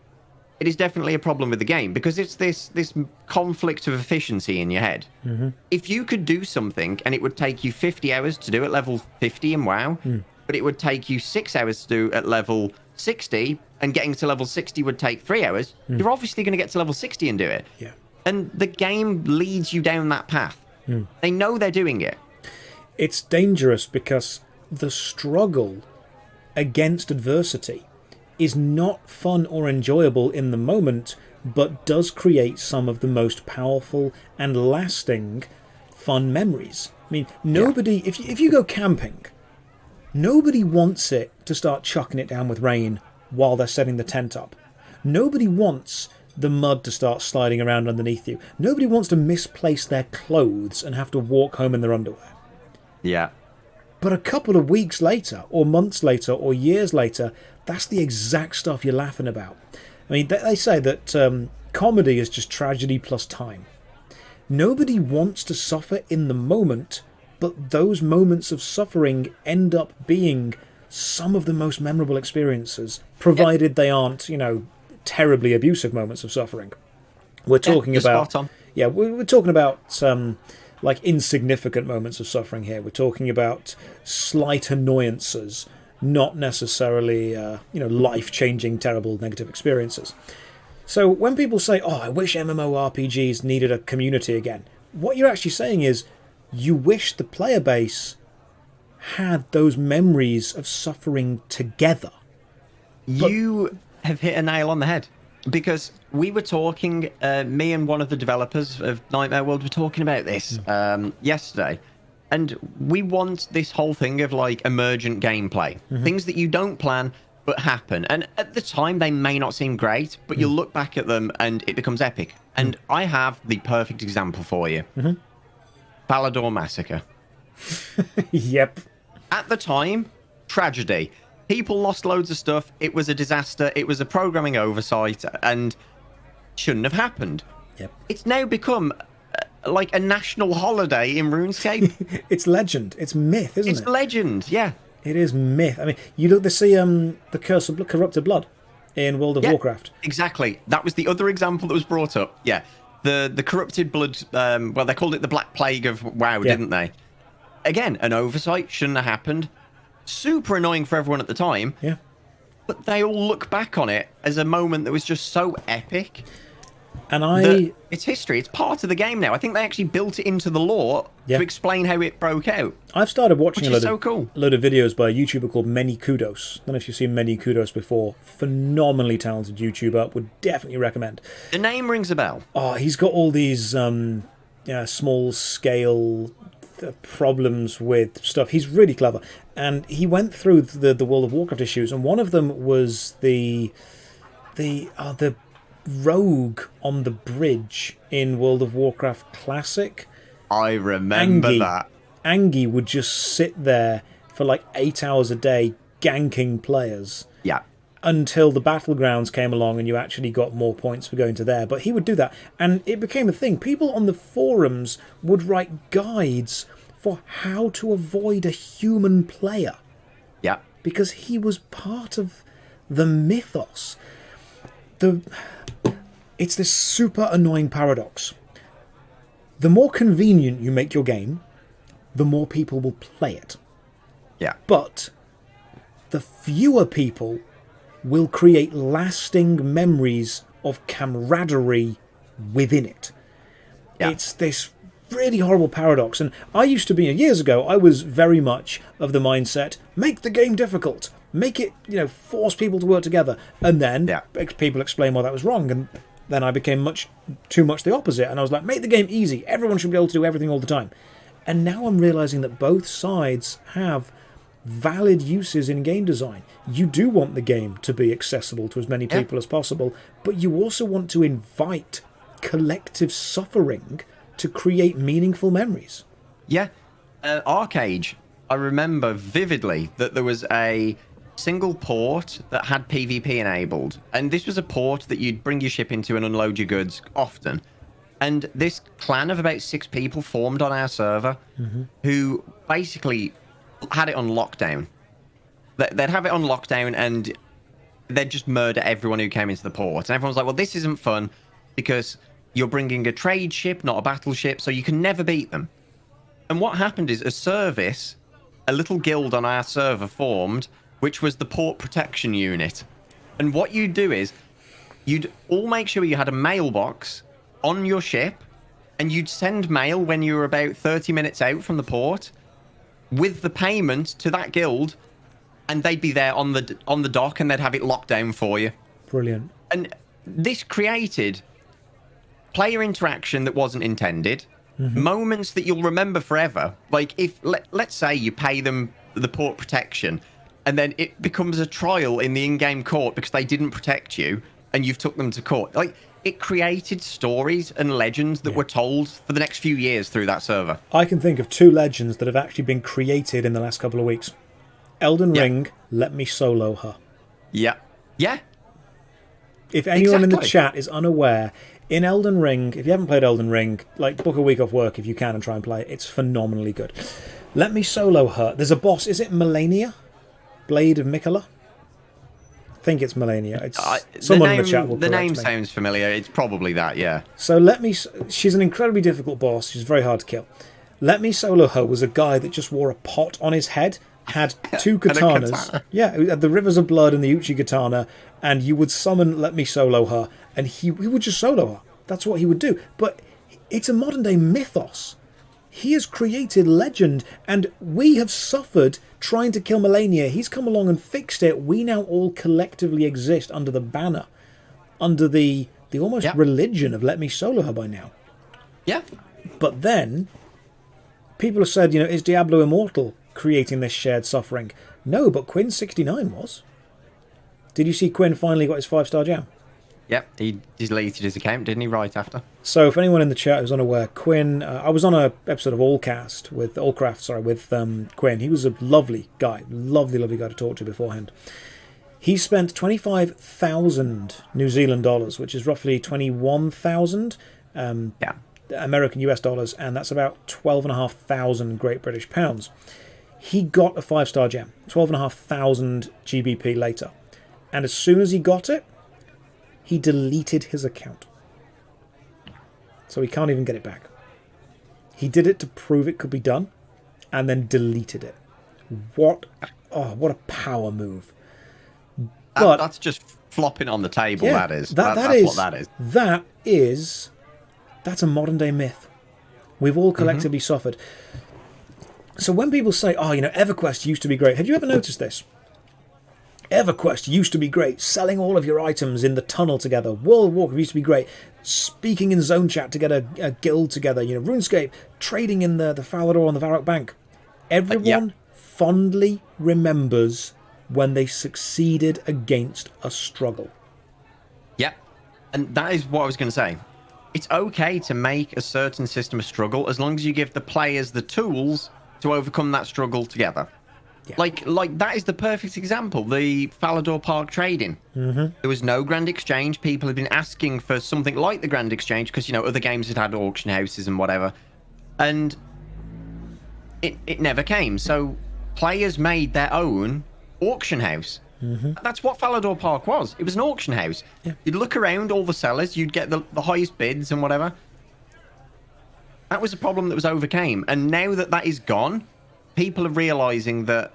It is definitely a problem with the game, because it's this conflict of efficiency in your head. If you could do something and it would take you 50 hours to do at level 50 in WoW, but it would take you 6 hours to do at level 60, and getting to level 60 would take 3 hours, you're obviously going to get to level 60 and do it. Yeah. And the game leads you down that path. They know they're doing it. It's dangerous because the struggle against adversity is not fun or enjoyable in the moment, but does create some of the most powerful and lasting fun memories. I mean, nobody, if you go camping, nobody wants it to start chucking it down with rain while they're setting the tent up. Nobody wants the mud to start sliding around underneath you. Nobody wants to misplace their clothes and have to walk home in their underwear. Yeah. But a couple of weeks later, or months later, or years later, that's the exact stuff you're laughing about. I mean, they say that comedy is just tragedy plus time. Nobody wants to suffer in the moment, but those moments of suffering end up being some of the most memorable experiences, provided they aren't, terribly abusive moments of suffering. We're talking about... Spot on. Yeah, we're talking about... like insignificant moments of suffering here. We're talking about slight annoyances, not necessarily, life-changing, terrible, negative experiences. So when people say, "Oh, I wish MMORPGs needed a community again," what you're actually saying is you wish the player base had those memories of suffering together. You have hit a nail on the head. Because we were talking, me and one of the developers of Nightmare World were talking about this yesterday. And we want this whole thing of like emergent gameplay. Things that you don't plan but happen. And at the time, they may not seem great, but you'll look back at them and it becomes epic. And I have the perfect example for you. Palador Massacre. Yep. At the time, tragedy. People lost loads of stuff. It was a disaster. It was a programming oversight and shouldn't have happened. Yep. It's now become like a national holiday in RuneScape. It's legend. It's myth, isn't it? It's legend, yeah. It is myth. I mean, you look to see the Curse of Corrupted Blood in World of Warcraft. Exactly. That was the other example that was brought up. Yeah. The Corrupted Blood, well, they called it the Black Plague of WoW, didn't they? Again, an oversight. Shouldn't have happened. Super annoying for everyone at the time. Yeah. But they all look back on it as a moment that was just so epic. And it's history. It's part of the game now. I think they actually built it into the lore to explain how it broke out. I've started watching a load of videos by a YouTuber called Many Kudos. I don't know if you've seen Many Kudos before. Phenomenally talented YouTuber. Would definitely recommend. The name rings a bell. Oh, he's got all these small scale problems with stuff. He's really clever. And he went through the World of Warcraft issues, and one of them was the rogue on the bridge in World of Warcraft Classic. I remember that. Angie would just sit there for like 8 hours a day ganking players. Yeah. Until the battlegrounds came along and you actually got more points for going to there. But he would do that. And it became a thing. People on the forums would write guides for how to avoid a human player. Yeah. Because he was part of the mythos. It's this super annoying paradox. The more convenient you make your game, the more people will play it. Yeah. But the fewer people will create lasting memories of camaraderie within it. Yeah. It's this really horrible paradox. And I used to be, years ago, I was very much of the mindset, make the game difficult. Make it, force people to work together. And then people explain why that was wrong. And then I became too much the opposite. And I was like, make the game easy. Everyone should be able to do everything all the time. And now I'm realizing that both sides have valid uses in game design. You do want the game to be accessible to as many people as possible, but you also want to invite collective suffering to create meaningful memories. Yeah. Arcade, I remember vividly that there was a single port that had PvP enabled. And this was a port that you'd bring your ship into and unload your goods often. And this clan of about 6 people formed on our server who basically had it on lockdown. They'd have it on lockdown and they'd just murder everyone who came into the port. And everyone's like, well, this isn't fun because you're bringing a trade ship, not a battleship, so you can never beat them. And what happened is a little guild on our server formed, which was the Port Protection Unit. And what you'd do is, you'd all make sure you had a mailbox on your ship, and you'd send mail when you were about 30 minutes out from the port with the payment to that guild, and they'd be there on the dock, and they'd have it locked down for you. Brilliant. And this created player interaction that wasn't intended, moments that you'll remember forever. Like, if let's say you pay them the port protection, and then it becomes a trial in the in-game court because they didn't protect you, and you've took them to court. Like, it created stories and legends that were told for the next few years through that server. I can think of 2 legends that have actually been created in the last couple of weeks. Elden Ring, let me solo her. Yeah. Yeah. If anyone in the chat is unaware, in Elden Ring, if you haven't played Elden Ring, like, book a week off work if you can and try and play it. It's phenomenally good. Let me solo her. There's a boss. Is it Melania? Blade of Mikola? I think it's Melania. It's someone in the chat will correct me. The name sounds familiar. It's probably that, yeah. So she's an incredibly difficult boss. She's very hard to kill. Let me solo her was a guy that just wore a pot on his head, had 2 katanas. Yeah, had the Rivers of Blood and the Uchi katana, and you would summon Let me solo her, and he would just solo her. That's what he would do. But it's a modern day mythos. He has created legend, and we have suffered trying to kill Melania. He's come along and fixed it. We now all collectively exist under the banner, under the almost religion of Let me solo her by now. Yeah. But then people have said, is Diablo Immortal creating this shared suffering? No, but Quinn69 was. Did you see Quinn finally got his 5-star gem? Yep, he deleted his account, didn't he, right after? So if anyone in the chat who's unaware, Quinn, I was on an episode of Allcraft with Quinn. He was a lovely guy to talk to beforehand. He spent 25,000 New Zealand dollars, which is roughly 21,000 American US dollars, and that's about 12,500 Great British pounds. He got a 5-star gem, 12,500 GBP later. And as soon as he got it, he deleted his account. So he can't even get it back. He did it to prove it could be done, and then deleted it. What a power move. But that's just flopping on the table, yeah, that is. That's what that is. That's a modern day myth. We've all collectively suffered. So when people say, EverQuest used to be great, have you ever noticed this? EverQuest used to be great. Selling all of your items in the tunnel together. World of Warcraft used to be great. Speaking in zone chat to get a guild together. RuneScape. Trading in the Falador on the Varrock Bank. Everyone fondly remembers when they succeeded against a struggle. Yep. And that is what I was going to say. It's okay to make a certain system a struggle as long as you give the players the tools to overcome that struggle together. Yeah. Like that is the perfect example. The Falador Park trading. There was no Grand Exchange. People had been asking for something like the Grand Exchange because other games had auction houses and whatever, and it never came. So players made their own auction house. That's what Falador Park was. It was an auction house. Yeah. You'd look around all the sellers. You'd get the highest bids and whatever. That was a problem that was overcame, and now that is gone. People are realizing that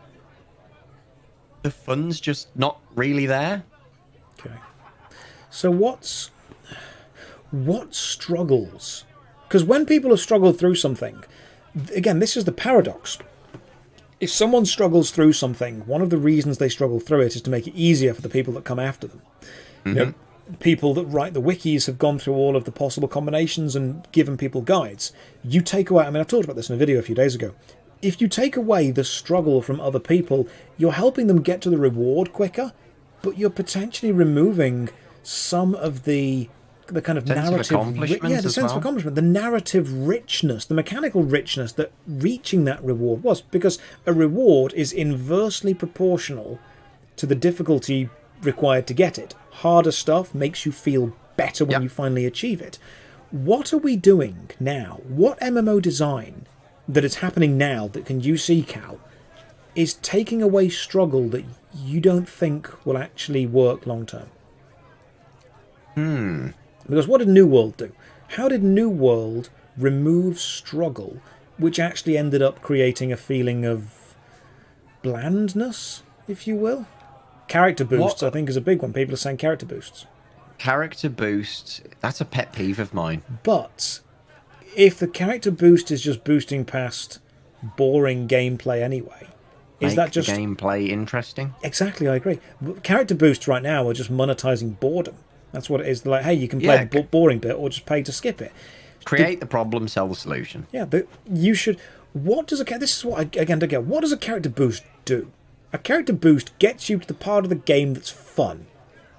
the fun's just not really there. Okay. So what struggles? Because when people have struggled through something, again, this is the paradox. If someone struggles through something, one of the reasons they struggle through it is to make it easier for the people that come after them. People that write the wikis have gone through all of the possible combinations and given people guides. You take away, I talked about this in a video a few days ago. If you take away the struggle from other people, you're helping them get to the reward quicker, but you're potentially removing some of the kind of narrative the sense of accomplishment, the narrative richness, the mechanical richness that reaching that reward was, because a reward is inversely proportional to the difficulty required to get it. Harder stuff makes you feel better when you finally achieve it. What are we doing now? What MMO design that is happening now that can you see, Cal, is taking away struggle that you don't think will actually work long term? Because what did New World do? How did New World remove struggle, which actually ended up creating a feeling of blandness, if you will? Character boosts, I think, is a big one. People are saying character boosts. Character boosts, that's a pet peeve of mine. But if the character boost is just boosting past boring gameplay anyway, is that just gameplay interesting? Exactly, I agree. Character boosts right now are just monetizing boredom. That's what it is. Like, hey, you can play the boring bit or just pay to skip it. Create the problem, sell the solution. Yeah, but you should. What does this is what I don't get. What does a character boost do? A character boost gets you to the part of the game that's fun.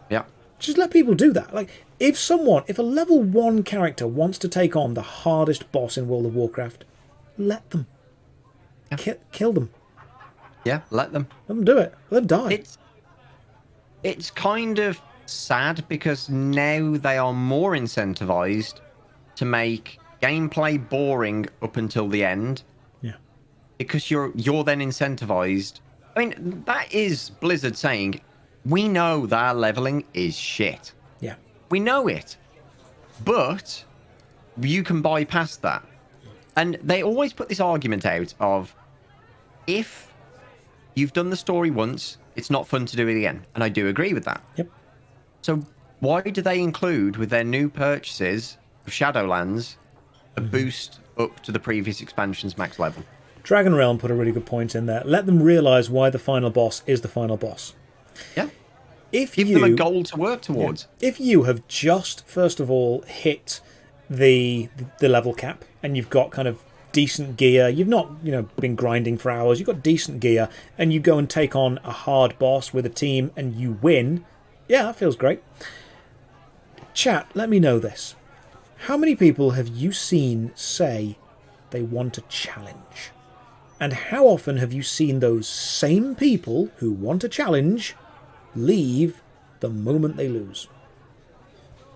Yeah. Just let people do that. Like, if a level 1 character wants to take on the hardest boss in World of Warcraft, let them. Yeah. Kill them. Yeah, let them. Let them do it. Let them die. It's kind of sad because now they are more incentivized to make gameplay boring up until the end. Yeah. Because you're then incentivized. I mean, that is Blizzard saying, we know that leveling is shit. Yeah. We know it. But you can bypass that. And they always put this argument out of, if you've done the story once, it's not fun to do it again. And I do agree with that. Yep. So why do they include with their new purchases of Shadowlands a boost up to the previous expansion's max level? Dragon Realm put a really good point in there. Let them realise why the final boss is the final boss. Yeah. Give them a goal to work towards. Yeah. If you have just, first of all, hit the level cap and you've got kind of decent gear, you've not been grinding for hours, you've got decent gear, and you go and take on a hard boss with a team and you win, yeah, that feels great. Chat, let me know this. How many people have you seen say they want a challenge? And how often have you seen those same people who want a challenge leave the moment they lose?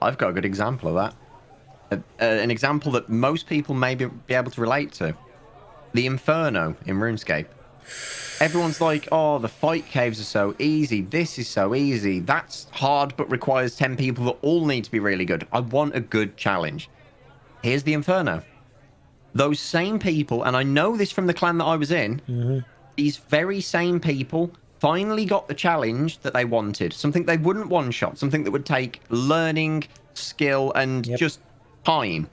I've got a good example of that. An example that most people may be able to relate to. The Inferno in RuneScape. Everyone's like, oh, the fight caves are so easy. This is so easy. That's hard but requires 10 people that all need to be really good. I want a good challenge. Here's the Inferno. Those same people, and I know this from the clan that I was in, these very same people finally got the challenge that they wanted. Something they wouldn't one-shot. Something that would take learning, skill, and just time.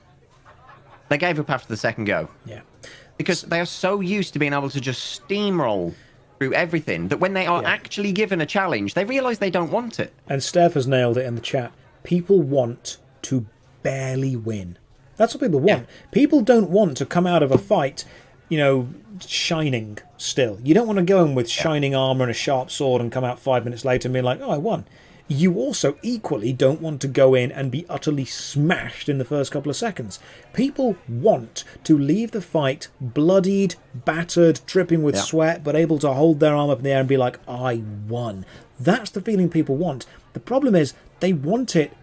They gave up after the second go. Yeah. Because they are so used to being able to just steamroll through everything that when they are actually given a challenge, they realise they don't want it. And Steph has nailed it in the chat. People want to barely win. That's what people want. Yeah. People don't want to come out of a fight, shining still. You don't want to go in with shining armour and a sharp sword and come out 5 minutes later and be like, oh, I won. You also equally don't want to go in and be utterly smashed in the first couple of seconds. People want to leave the fight bloodied, battered, dripping with sweat, but able to hold their arm up in the air and be like, I won. That's the feeling people want. The problem is they want it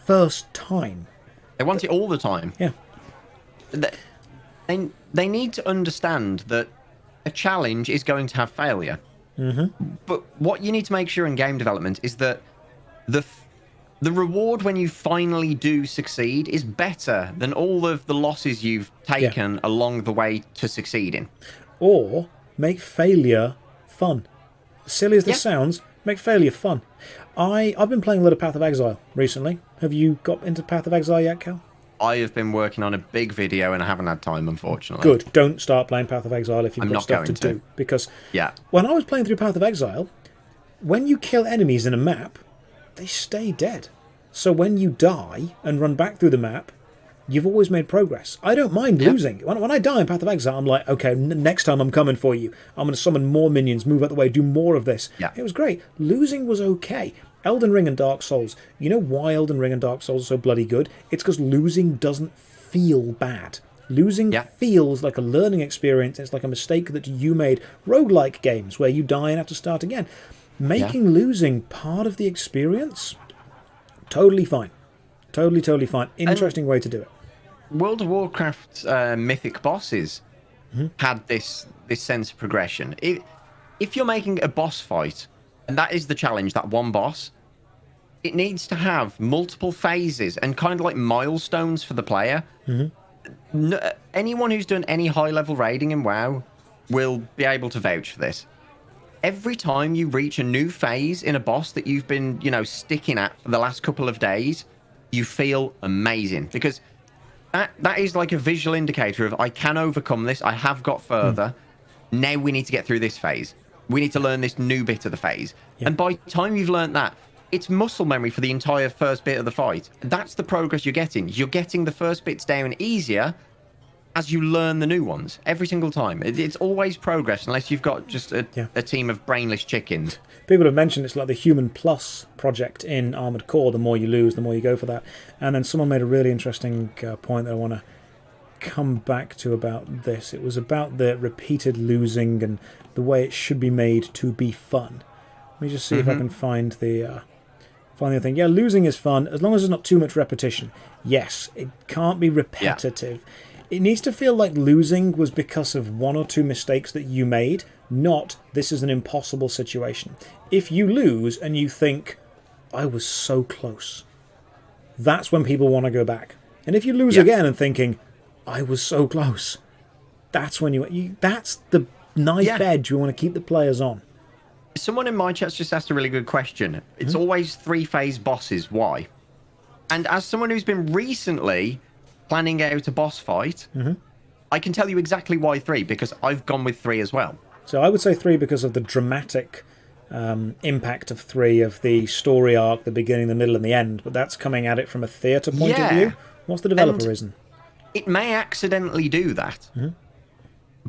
first time. They want it all the time. Yeah. They need to understand that a challenge is going to have failure. But what you need to make sure in game development is that the reward when you finally do succeed is better than all of the losses you've taken along the way to succeeding. Or make failure fun. Silly as this sounds, make failure fun. I've been playing a lot of Path of Exile recently. Have you got into Path of Exile yet, Cal? I have been working on a big video and I haven't had time, unfortunately. Good. Don't start playing Path of Exile if you've got stuff to do. Because when I was playing through Path of Exile, when you kill enemies in a map, they stay dead. So when you die and run back through the map, you've always made progress. I don't mind losing. When I die in Path of Exile, I'm like, okay, next time I'm coming for you. I'm going to summon more minions, move out the way, do more of this. Yeah. It was great. Losing was okay. Elden Ring and Dark Souls. You know why Elden Ring and Dark Souls are so bloody good? It's because losing doesn't feel bad. Losing feels like a learning experience. It's like a mistake that you made. Roguelike games where you die and have to start again. Making losing part of the experience, totally fine. Totally fine. Interesting way to do it. World of Warcraft mythic bosses had this sense of progression. If you're making a boss fight, and that is the challenge, that one boss, it needs to have multiple phases and kind of like milestones for the player. Anyone who's done any high-level raiding in WoW will be able to vouch for this. every time you reach a new phase in a boss that you've been, sticking at for the last couple of days, you feel amazing, because that is like a visual indicator of, I can overcome this. I have got further. Now we need to get through this phase. We need to learn this new bit of the phase. Yeah. And by the time you've learned that, it's muscle memory for the entire first bit of the fight. That's the progress you're getting. You're getting the first bits down easier as you learn the new ones every single time. It's always progress, unless you've got just a team of brainless chickens. People have mentioned it's like the Human Plus project in Armored Core. The more you lose, the more you go for that. And then someone made a really interesting point that I want to come back to about this. It was about the repeated losing and the way it should be made to be fun. Let me just see if I can find the thing. Yeah, losing is fun as long as there's not too much repetition. Yes, it can't be repetitive. Yeah. It needs to feel like losing was because of one or two mistakes that you made, not this is an impossible situation. If you lose and you think, I was so close, that's when people want to go back. And if you lose again and thinking, I was so close, that's when that's the knife edge we want to keep the players on. Someone in my chat's just asked a really good question. It's always 3-phase bosses. Why? And as someone who's been recently planning out a boss fight, I can tell you exactly why 3, because I've gone with 3 as well. So I would say 3 because of the dramatic impact of 3, of the story arc, the beginning, the middle, and the end. But that's coming at it from a theatre point of view. What's the developer reason? It may accidentally do that.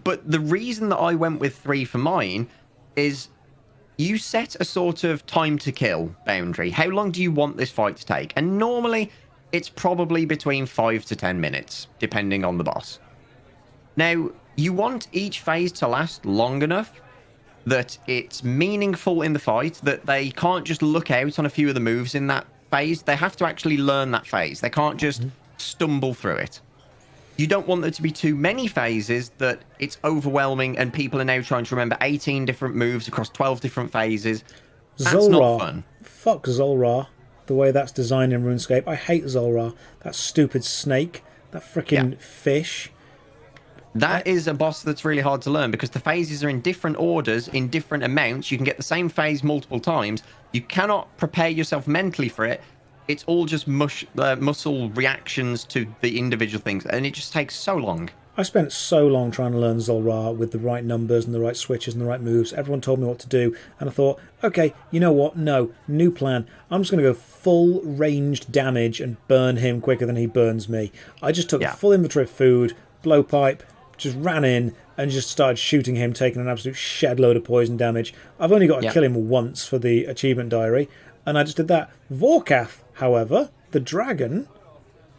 But the reason that I went with 3 for mine is you set a sort of time to kill boundary. How long do you want this fight to take? And normally it's probably between 5 to 10 minutes, depending on the boss. Now, you want each phase to last long enough that it's meaningful in the fight, that they can't just look out on a few of the moves in that phase. They have to actually learn that phase. They can't just stumble through it. You don't want there to be too many phases that it's overwhelming and people are now trying to remember 18 different moves across 12 different phases. That's not fun. Fuck Zulrah, the way that's designed in RuneScape. I hate Zulrah. That stupid snake, that freaking fish. That is a boss that's really hard to learn because the phases are in different orders, in different amounts. You can get the same phase multiple times. You cannot prepare yourself mentally for it. It's all just muscle reactions to the individual things, and it just takes so long. I spent so long trying to learn Zulrah with the right numbers and the right switches and the right moves. Everyone told me what to do, and I thought, okay, you know what? No, new plan. I'm just going to go full ranged damage and burn him quicker than he burns me. I just took a full inventory of food, blowpipe, just ran in and just started shooting him, taking an absolute shed load of poison damage. I've only got to kill him once for the achievement diary, and I just did that. Vorkath, however, the dragon,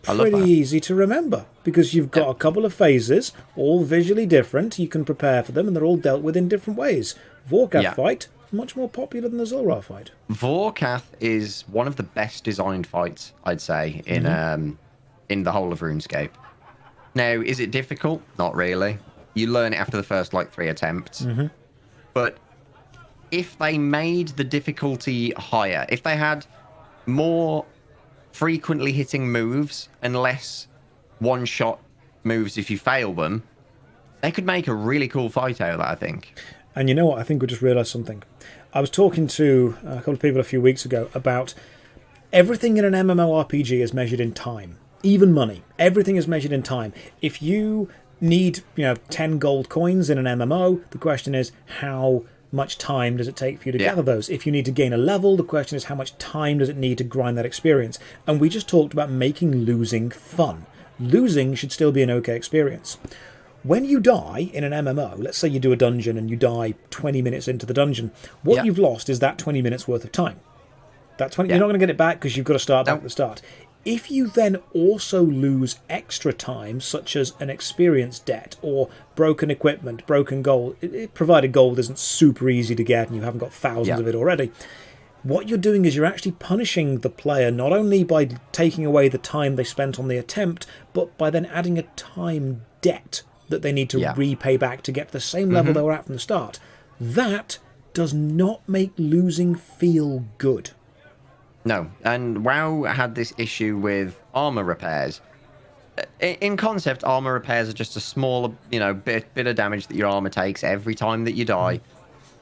pretty easy to remember because you've got a couple of phases, all visually different. You can prepare for them, and they're all dealt with in different ways. Vorkath fight, much more popular than the Zulrah fight. Vorkath is one of the best designed fights, I'd say, in the whole of RuneScape. Now, is it difficult? Not really. You learn it after the first, 3 attempts. But if they made the difficulty higher, if they had more frequently hitting moves and less one-shot moves if you fail them, they could make a really cool fight out of that, I think. And you know what? I think we just realised something. I was talking to a couple of people a few weeks ago about everything in an MMORPG is measured in time. Even money. Everything is measured in time. If you need 10 gold coins in an MMO, the question is how much time does it take for you to gather those? If you need to gain a level, the question is how much time does it need to grind that experience? And we just talked about making losing fun. Losing should still be an okay experience. When you die in an MMO, let's say you do a dungeon and you die 20 minutes into the dungeon, what you've lost is that 20 minutes worth of time. That 20, you're not going to get it back because you've got to start back at the start. If you then also lose extra time, such as an experience debt or broken equipment, broken gold, provided gold isn't super easy to get and you haven't got thousands of it already, what you're doing is you're actually punishing the player not only by taking away the time they spent on the attempt, but by then adding a time debt that they need to repay back to get to the same level they were at from the start. That does not make losing feel good. No, and WoW had this issue with armor repairs. In concept, armor repairs are just a small, bit of damage that your armor takes every time that you die.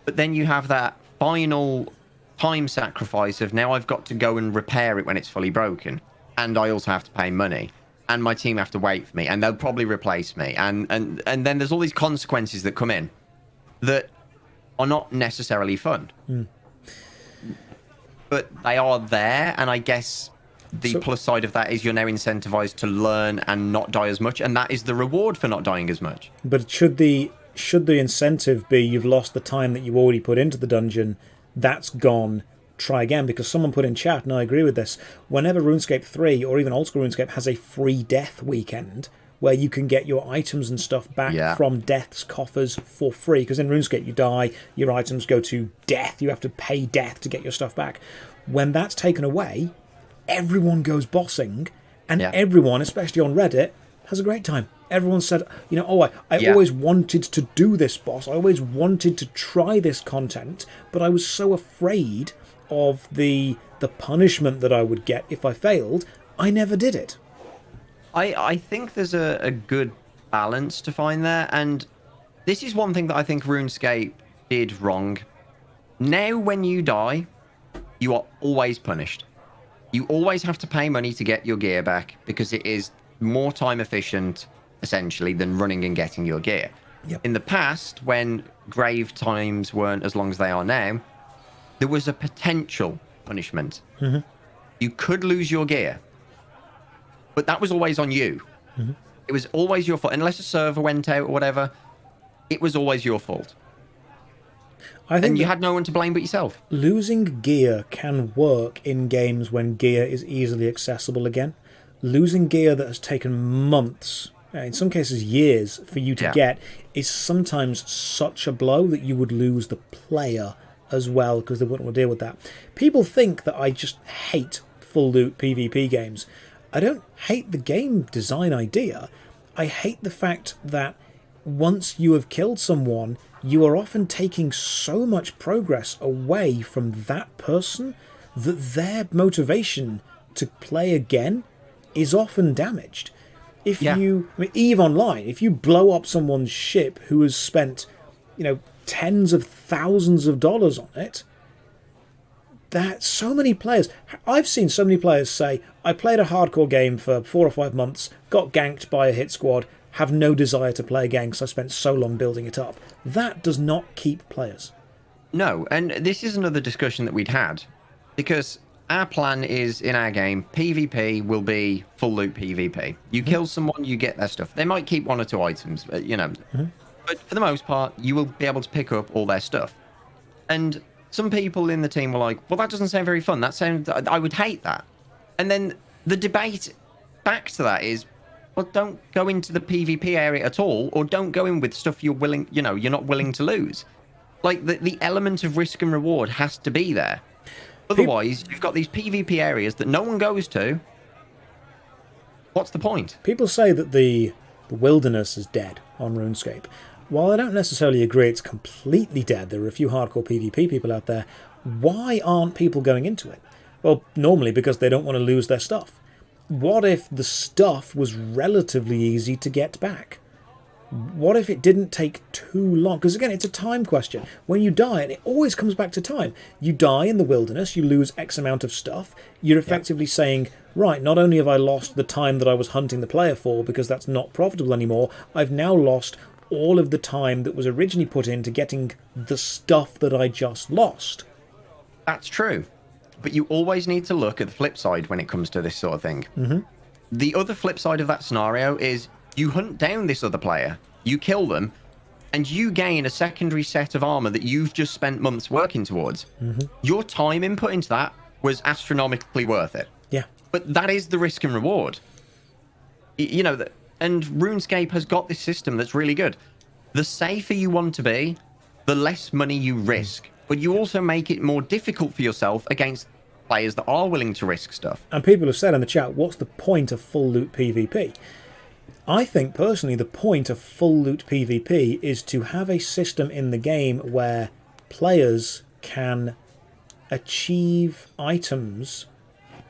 But then you have that final time sacrifice of now I've got to go and repair it when it's fully broken, and I also have to pay money, and my team have to wait for me, and they'll probably replace me, and then there's all these consequences that come in that are not necessarily fun. But they are there, and I guess the plus side of that is you're now incentivized to learn and not die as much, and that is the reward for not dying as much. But should the incentive be you've lost the time that you already put into the dungeon, that's gone, try again? Because someone put in chat, and I agree with this, whenever RuneScape 3 or even old school RuneScape has a free death weekend where you can get your items and stuff back from death's coffers for free, because in RuneScape you die, your items go to death, you have to pay death to get your stuff back. When that's taken away, everyone goes bossing, and everyone, especially on Reddit, has a great time. Everyone said, I always wanted to do this boss. I always wanted to try this content, but I was so afraid of the punishment that I would get if I failed. I never did it. I think there's a good balance to find there, and this is one thing that I think RuneScape did wrong. Now, when you die, you are always punished. You always have to pay money to get your gear back because it is more time efficient, essentially, than running and getting your gear. In the past, when grave times weren't as long as they are now, there was a potential punishment. You could lose your gear, but that was always on you. It was always your fault. Unless a server went out or whatever, it was always your fault. And you had no one to blame but yourself. Losing gear can work in games when gear is easily accessible again. Losing gear that has taken months, in some cases years, for you to get is sometimes such a blow that you would lose the player as well, because they wouldn't want to deal with that. People think that I just hate full loot PvP games. I don't hate the game design idea. I hate the fact that once you have killed someone, you are often taking so much progress away from that person that their motivation to play again is often damaged. EVE Online, if you blow up someone's ship who has spent, tens of thousands of dollars on it, that so many players, I've seen so many players say, I played a hardcore game for 4 or 5 months, got ganked by a hit squad, have no desire to play again because I spent so long building it up. That does not keep players. No, and this is another discussion that we'd had, because our plan is, in our game, PvP will be full loot PvP. You kill someone, you get their stuff. They might keep 1 or 2 items, but, but for the most part, you will be able to pick up all their stuff. And some people in the team were like, well, that doesn't sound very fun. I would hate that. And then the debate back to that is, well, don't go into the PvP area at all, or don't go in with stuff you're not willing to lose. Like, the element of risk and reward has to be there. Otherwise, you've got these PvP areas that no one goes to. What's the point? People say that the wilderness is dead on RuneScape. While I don't necessarily agree it's completely dead, there are a few hardcore PvP people out there, why aren't people going into it? Well, normally because they don't want to lose their stuff. What if the stuff was relatively easy to get back? What if it didn't take too long? Because again, it's a time question. When you die, and it always comes back to time. You die in the wilderness, you lose X amount of stuff. You're effectively saying, right, not only have I lost the time that I was hunting the player for, because that's not profitable anymore, I've now lost all of the time that was originally put into getting the stuff that I just lost. That's true. But you always need to look at the flip side when it comes to this sort of thing. The other flip side of that scenario is you hunt down this other player, you kill them, and you gain a secondary set of armor that you've just spent months working towards. Your time input into that was astronomically worth it. Yeah. But that is the risk and reward. And RuneScape has got this system that's really good. The safer you want to be, the less money you risk. But you also make it more difficult for yourself against players that are willing to risk stuff. And people have said in the chat, what's the point of full loot PvP? I think, personally, the point of full loot PvP is to have a system in the game where players can achieve items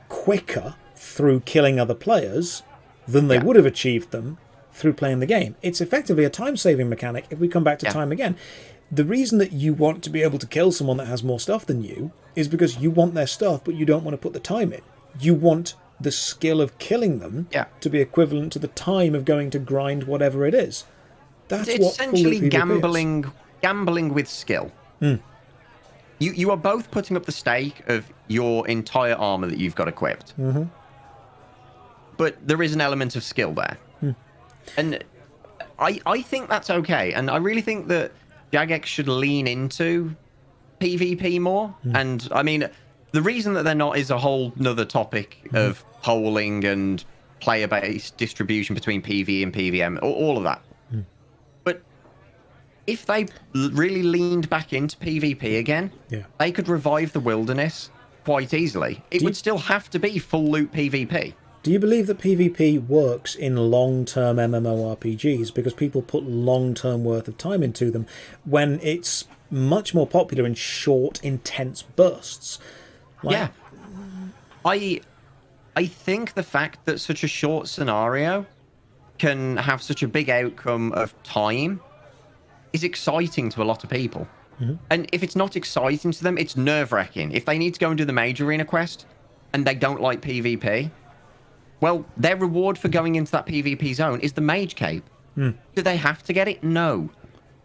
quicker through killing other players than they would have achieved them through playing the game. It's effectively a time-saving mechanic if we come back to time again. the reason that you want to be able to kill someone that has more stuff than you is because you want their stuff, but you don't want to put the time in. You want the skill of killing them to be equivalent to the time of going to grind whatever it is. That's it's what essentially gambling with skill. You are both putting up the stake of your entire armor that you've got equipped. But there is an element of skill there. And I think that's okay. And I really think that Jagex should lean into PvP more. And I mean, the reason that they're not is a whole nother topic of polling and player-based distribution between PvE and PvM, all of that. But if they really leaned back into PvP again, they could revive the wilderness quite easily. It would still have to be full loot PvP. Do you believe that PvP works in long-term MMORPGs because people put long-term worth of time into them when it's much more popular in short, intense bursts? Yeah. I think the fact that such a short scenario can have such a big outcome of time is exciting to a lot of people. And if it's not exciting to them, it's nerve-wracking. If they need to go and do the major arena quest and they don't like PvP, well, their reward for going into that PvP zone is the mage cape. Do they have to get it? No.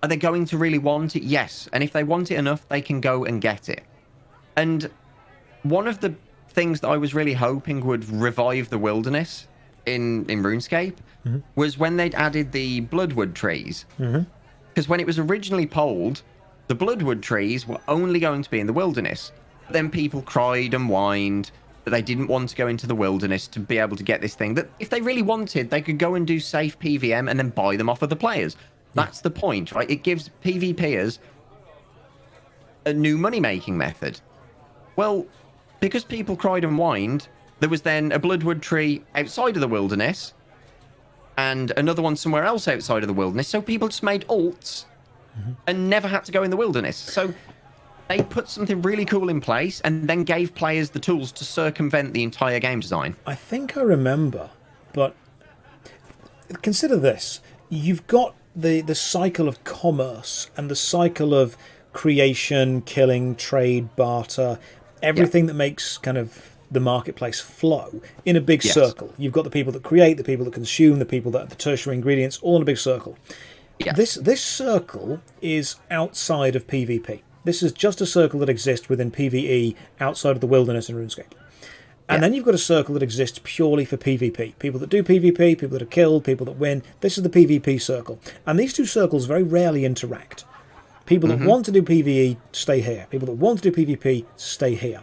Are they going to really want it? Yes. And if they want it enough, they can go and get it. And one of the things that I was really hoping would revive the wilderness in RuneScape was when they'd added the bloodwood trees. Because when it was originally polled, the bloodwood trees were only going to be in the wilderness. But then people cried and whined that they didn't want to go into the wilderness to be able to get this thing. That if they really wanted, they could go and do safe PvM and then buy them off other players. That's the point, right? It gives PvPers a new money-making method. Well, because people cried and whined, there was then a bloodwood tree outside of the wilderness and another one somewhere else outside of the wilderness. So people just made alts and never had to go in the wilderness. So they put something really cool in place and then gave players the tools to circumvent the entire game design. I think I remember, but consider this. You've got the cycle of commerce and the cycle of creation, killing, trade, barter, everything that makes kind of the marketplace flow in a big circle. You've got the people that create, the people that consume, the people that are the tertiary ingredients, all in a big circle. This circle is outside of PvP. This is just a circle that exists within PvE outside of the wilderness in RuneScape. And then you've got a circle that exists purely for PvP. People that do PvP, people that are killed, people that win. This is the PvP circle. And these two circles very rarely interact. People that want to do PvE, stay here. People that want to do PvP, stay here.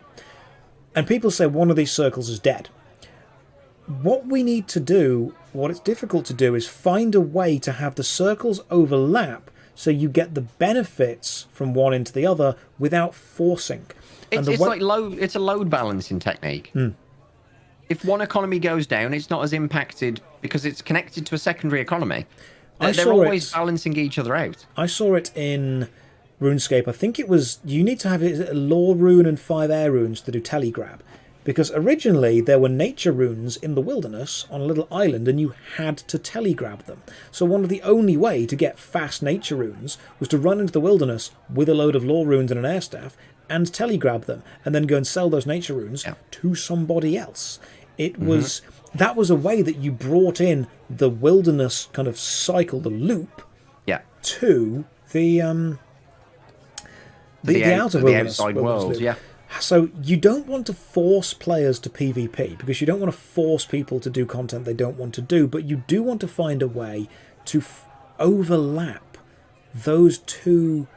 And people say one of these circles is dead. What we need to do, what it's difficult to do, is find a way to have the circles overlap so you get the benefits from one into the other without forcing. It's a load balancing technique. If one economy goes down, it's not as impacted because it's connected to a secondary economy. They're always balancing each other out. I saw it in RuneScape. I think it was, you need to have a lore rune and 5 air runes to do telegrab. Because originally there were nature runes in the wilderness on a little island and you had to telegrab them. So one of the only way to get fast nature runes was to run into the wilderness with a load of lore runes and an air staff and telegrab them and then go and sell those nature runes to somebody else. It was that was a way that you brought in the wilderness kind of cycle, the loop, to the outer wilderness, outside world, So you don't want to force players to PvP because you don't want to force people to do content they don't want to do, but you do want to find a way to overlap those two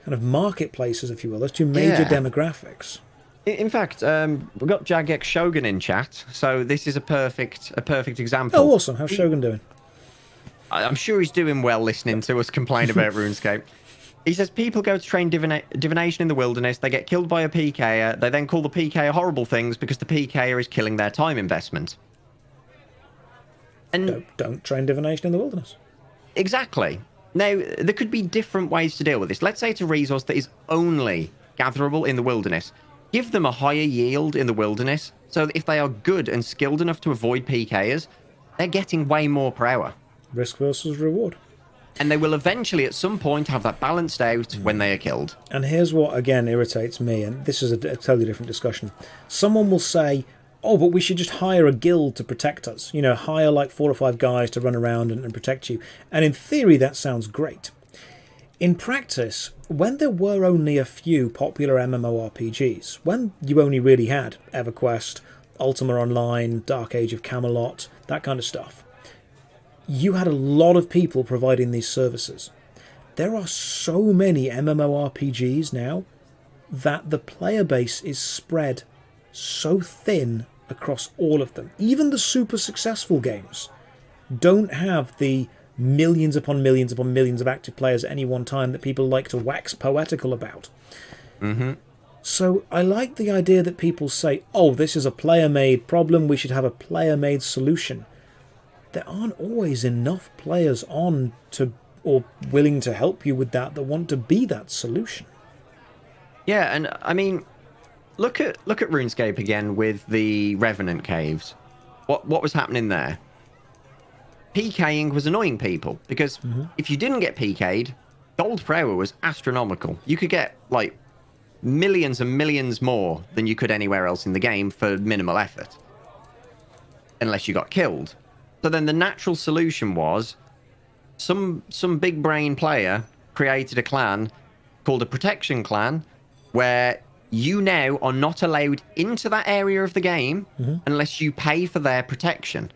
kind of marketplaces, if you will, those two major demographics. In fact, we've got Jagex Shogun in chat, so this is a perfect example. Oh, awesome! How's Shogun doing? I'm sure he's doing well listening to us complain about RuneScape. He says people go to train divination in the wilderness, they get killed by a PKer, they then call the PKer horrible things because the PKer is killing their time investment. And don't train divination in the wilderness. Exactly. Now, there could be different ways to deal with this. Let's say it's a resource that is only gatherable in the wilderness. Give them a higher yield in the wilderness, so that if they are good and skilled enough to avoid PKers, they're getting way more per hour. Risk versus reward. And they will eventually, at some point, have that balanced out when they are killed. And here's what, again, irritates me, and this is a totally different discussion. Someone will say, oh, but we should just hire a guild to protect us. You know, hire like 4 or 5 guys to run around and protect you. And in theory, that sounds great. In practice, when there were only a few popular MMORPGs, when you only really had EverQuest, Ultima Online, Dark Age of Camelot, that kind of stuff, you had a lot of people providing these services. There are so many MMORPGs now that the player base is spread so thin across all of them. Even the super successful games don't have the millions upon millions upon millions of active players at any one time that people like to wax poetical about. So I like the idea that people say, oh, this is a player-made problem, we should have a player-made solution. There aren't always enough players on to or willing to help you with that want to be that solution. Yeah, and I mean, look at RuneScape again with the Revenant caves. What was happening there? PKing was annoying people because if you didn't get PK'd, gold per hour was astronomical. You could get like millions and millions more than you could anywhere else in the game for minimal effort, unless you got killed. So then the natural solution was some big brain player created a clan called a protection clan, where you now are not allowed into that area of the game unless you pay for their protection.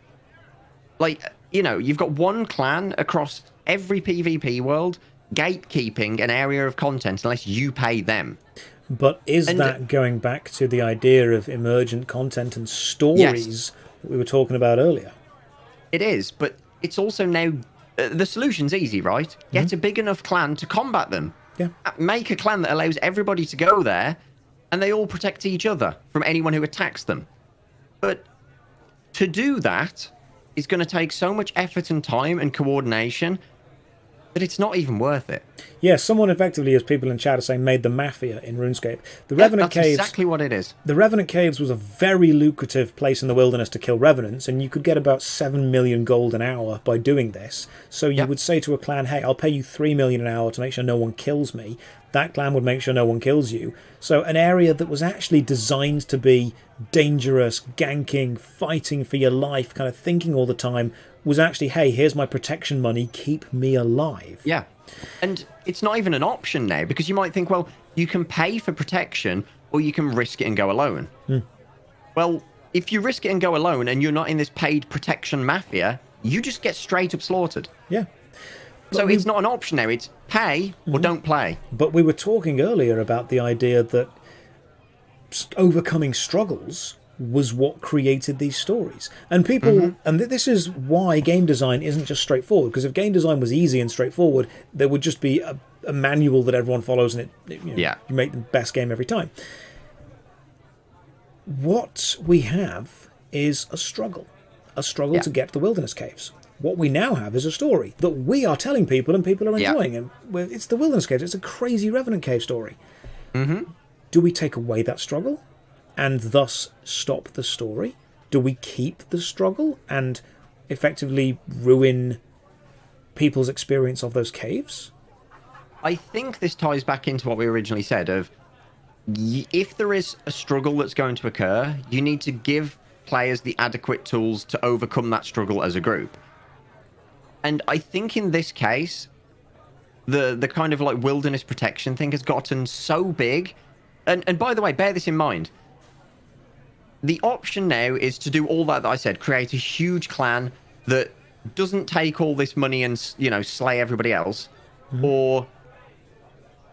Like, you know, you've got one clan across every PvP world gatekeeping an area of content unless you pay them. But is that going back to the idea of emergent content and stories that we were talking about earlier? It is, but it's also now... the solution's easy, right? Get a big enough clan to combat them. Yeah. Make a clan that allows everybody to go there, and they all protect each other from anyone who attacks them. But to do that is going to take so much effort and time and coordination that it's not even worth it. Yeah, someone effectively, as people in chat are saying, made the Mafia in RuneScape. The Revenant that's Caves, exactly what it is. The Revenant Caves was a very lucrative place in the wilderness to kill Revenants, and you could get about 7 million gold an hour by doing this. So you would say to a clan, hey, I'll pay you 3 million an hour to make sure no one kills me. That clan would make sure no one kills you. So an area that was actually designed to be dangerous, ganking, fighting for your life, kind of thinking all the time, was actually, hey, here's my protection money, keep me alive. Yeah. And it's not even an option now, because you might think, well, you can pay for protection or you can risk it and go alone. Well, if you risk it and go alone and you're not in this paid protection mafia, you just get straight up slaughtered. Yeah. So it's not an option now. It's pay or don't play. But we were talking earlier about the idea that overcoming struggles was what created these stories. And people, and this is why game design isn't just straightforward, because if game design was easy and straightforward, there would just be a manual that everyone follows and you make the best game every time. What we have is a struggle to get to the wilderness caves. What we now have is a story that we are telling people and people are enjoying. And it's the wilderness caves. It's a crazy Revenant Cave story. Do we take away that struggle and thus stop the story? Do we keep the struggle and effectively ruin people's experience of those caves? I think this ties back into what we originally said of, if there is a struggle that's going to occur, you need to give players the adequate tools to overcome that struggle as a group. And I think in this case, the kind of like wilderness protection thing has gotten so big. And by the way, bear this in mind. The option now is to do all that I said, create a huge clan that doesn't take all this money and, you know, slay everybody else, or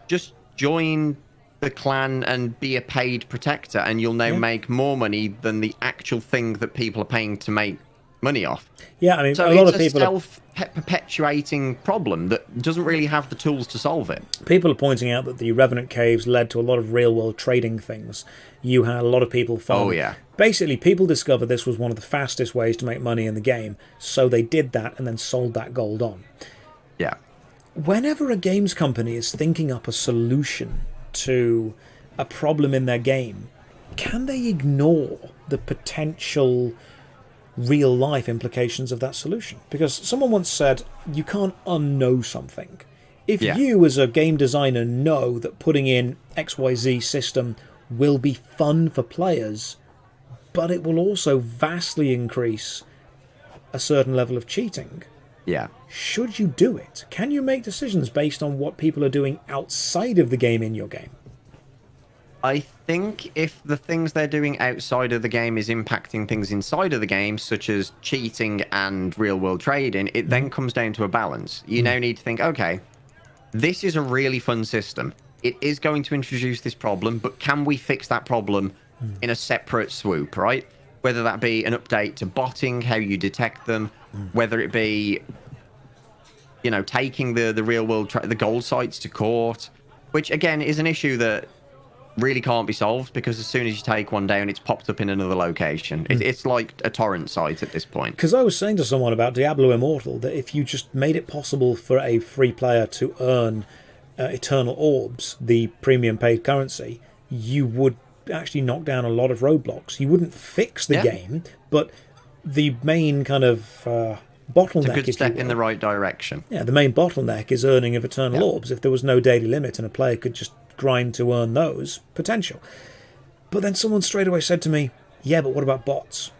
just join the clan and be a paid protector, and you'll now make more money than the actual thing that people are paying to make money off. Yeah, I mean, so a lot of it's people a self-perpetuating problem that doesn't really have the tools to solve it. People are pointing out that the Revenant Caves led to a lot of real-world trading things. You had a lot of people farming. Oh, yeah. Basically, people discovered this was one of the fastest ways to make money in the game, so they did that and then sold that gold on. Yeah. Whenever a games company is thinking up a solution to a problem in their game, can they ignore the potential real life implications of that solution. Because someone once said, you can't unknow something. If you as a game designer know that putting in XYZ system will be fun for players, but it will also vastly increase a certain level of cheating, should you do it? Can you make decisions based on what people are doing outside of the game in your game? I think if the things they're doing outside of the game is impacting things inside of the game, such as cheating and real-world trading, it then comes down to a balance. You now need to think, okay, this is a really fun system. It is going to introduce this problem, but can we fix that problem in a separate swoop, right? Whether that be an update to botting, how you detect them, whether it be, you know, taking the real-world, the gold sites to court, which, again, is an issue that really can't be solved because as soon as you take one down, it's popped up in another location. It's like a torrent site at this point. Because I was saying to someone about Diablo Immortal that if you just made it possible for a free player to earn Eternal Orbs, the premium paid currency, you would actually knock down a lot of roadblocks. You wouldn't fix the game, but the main kind of bottleneck... It's a good step in the right direction. Yeah, the main bottleneck is earning of Eternal Orbs. If there was no daily limit and a player could just grind to earn those, potential. But then someone straight away said to me, yeah, but what about bots?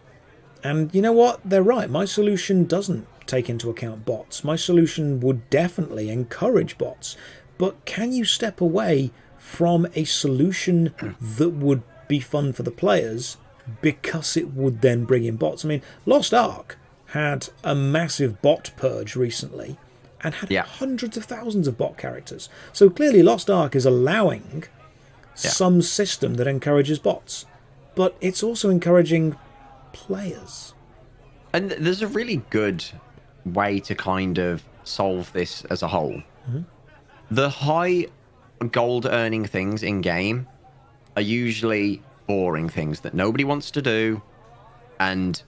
And you know what? They're right. My solution doesn't take into account bots. My solution would definitely encourage bots. But can you step away from a solution that would be fun for the players because it would then bring in bots? I mean, Lost Ark had a massive bot purge recently and had hundreds of thousands of bot characters. So clearly Lost Ark is allowing some system that encourages bots, but it's also encouraging players. And there's a really good way to kind of solve this as a whole. The high gold earning things in game are usually boring things that nobody wants to do, and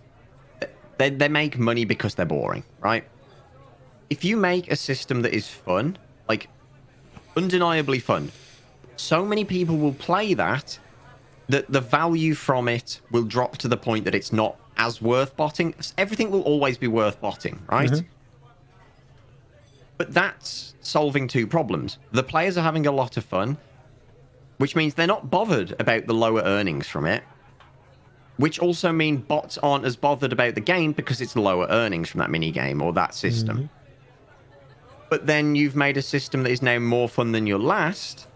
they make money because they're boring, right? If you make a system that is fun, like undeniably fun, so many people will play that the value from it will drop to the point that it's not as worth botting. Everything will always be worth botting, right? But that's solving two problems. The players are having a lot of fun, which means they're not bothered about the lower earnings from it, which also mean bots aren't as bothered about the game because it's lower earnings from that mini game or that system. But then you've made a system that is now more fun than your last.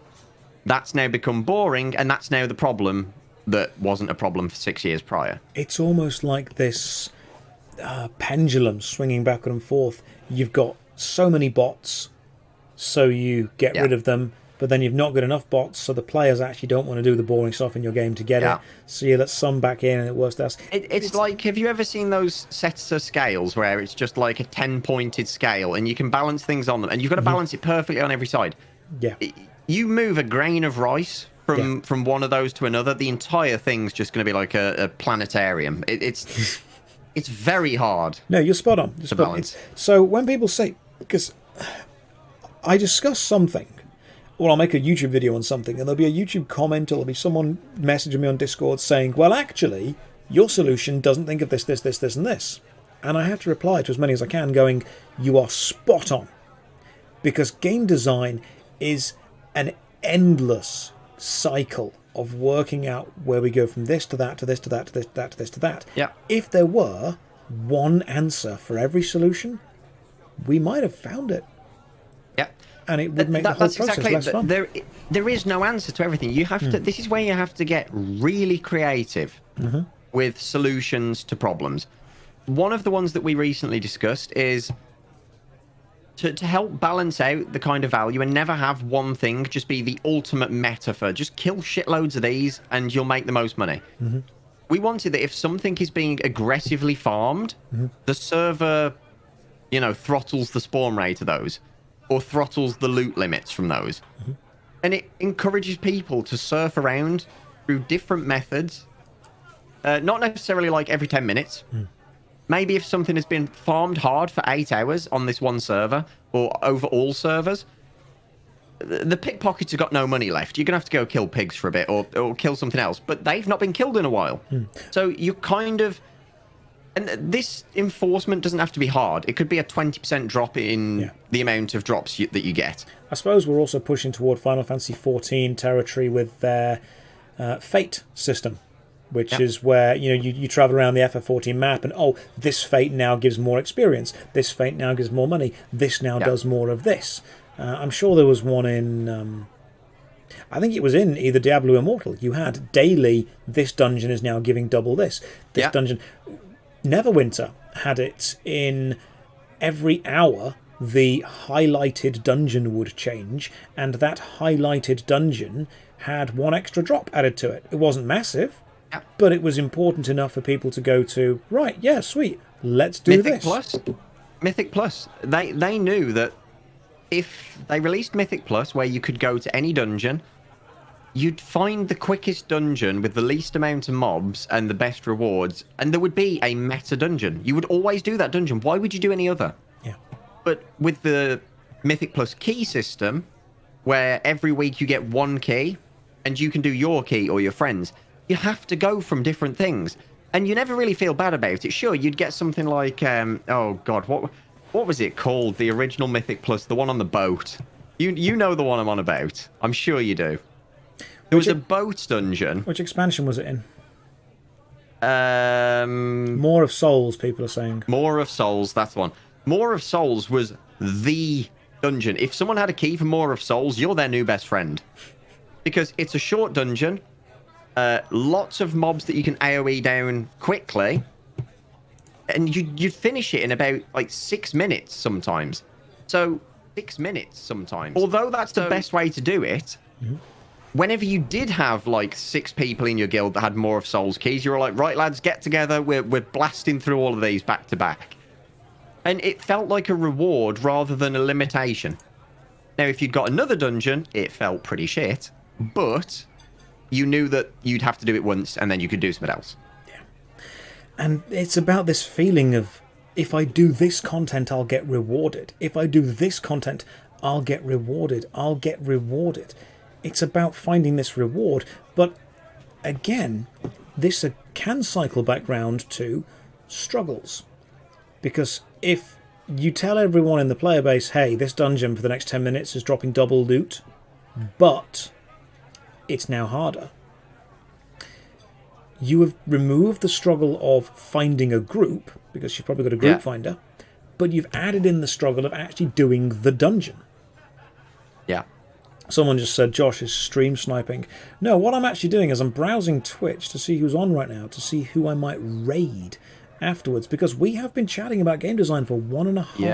That's now become boring, and that's now the problem that wasn't a problem for 6 years prior. It's almost like this pendulum swinging backward and forth. You've got so many bots, so you get rid of them, but then you've not got enough bots, so the players actually don't want to do the boring stuff in your game to get it. So you let some back in, and it works out. It's like, have you ever seen those sets of scales where it's just like a 10-pointed scale, and you can balance things on them, and you've got to balance it perfectly on every side? You move a grain of rice from one of those to another, the entire thing's just going to be like a planetarium. It's very hard. No, you're spot on. You're spot on. So when people say, because I discuss something, or I'll make a YouTube video on something, and there'll be a YouTube comment, or there'll be someone messaging me on Discord saying, well, actually, your solution doesn't think of this, this, this, this, and this. And I have to reply to as many as I can going, you are spot on. Because game design is an endless cycle of working out where we go from this to that, to this, to that, to this, to that, to this, to that. If there were one answer for every solution, we might have found it. And it would make the whole process less fun. There is no answer to everything. You have to. This is where you have to get really creative with solutions to problems. One of the ones that we recently discussed is to help balance out the kind of value and never have one thing just be the ultimate meta for just kill shitloads of these and you'll make the most money. We wanted that if something is being aggressively farmed, the server, you know, throttles the spawn rate of those, or throttles the loot limits from those. And it encourages people to surf around through different methods, not necessarily like every 10 minutes. Maybe if something has been farmed hard for 8 hours on this one server, or over all servers, the pickpockets have got no money left. You're going to have to go kill pigs for a bit, or kill something else. But they've not been killed in a while. So you're kind of And this enforcement doesn't have to be hard. It could be a 20% drop in the amount of drops that you get. I suppose we're also pushing toward Final Fantasy XIV territory with their fate system, which is where you travel around the FF14 map and, this fate now gives more experience. This fate now gives more money. This now does more of this. I'm sure there was one in... I think it was in either Diablo Immortal. You had daily, this dungeon is now giving double this. This dungeon... Neverwinter had it in every hour the highlighted dungeon would change, and that highlighted dungeon had one extra drop added to it. It wasn't massive, but it was important enough for people to go to, right, yeah, sweet, let's do this. Mythic Plus. They knew that if they released Mythic Plus, where you could go to any dungeon, you'd find the quickest dungeon with the least amount of mobs and the best rewards, and there would be a meta dungeon. You would always do that dungeon. Why would you do any other? Yeah. But with the Mythic Plus key system, where every week you get one key, and you can do your key or your friends, you have to go from different things. And you never really feel bad about it. Sure, you'd get something like, oh god, what was it called? The original Mythic Plus, the one on the boat. You know the one I'm on about. I'm sure you do. There was a boat dungeon. Which expansion was it in? More of Souls, people are saying. More of Souls, that's the one. More of Souls was the dungeon. If someone had a key for More of Souls, you're their new best friend. Because it's a short dungeon, lots of mobs that you can AoE down quickly, and you'd finish it in about, 6 minutes sometimes. So, 6 minutes sometimes. Although that's the best way to do it... Mm-hmm. Whenever you did have 6 people in your guild that had More of Souls keys, you were like, right lads, get together, we're blasting through all of these back to back. And it felt like a reward rather than a limitation. Now, if you'd got another dungeon, it felt pretty shit, but you knew that you'd have to do it once and then you could do something else. Yeah. And it's about this feeling of, if I do this content, I'll get rewarded. If I do this content, I'll get rewarded. I'll get rewarded. It's about finding this reward, but again, this can cycle back round to struggles. Because if you tell everyone in the player base, hey, this dungeon for the next 10 minutes is dropping double loot, but it's now harder, you have removed the struggle of finding a group, because you've probably got a group finder, but you've added in the struggle of actually doing the dungeon. Yeah. Someone just said Josh is stream sniping. No, what I'm actually doing is I'm browsing Twitch to see who's on right now, to see who I might raid afterwards, because we have been chatting about game design for 1.5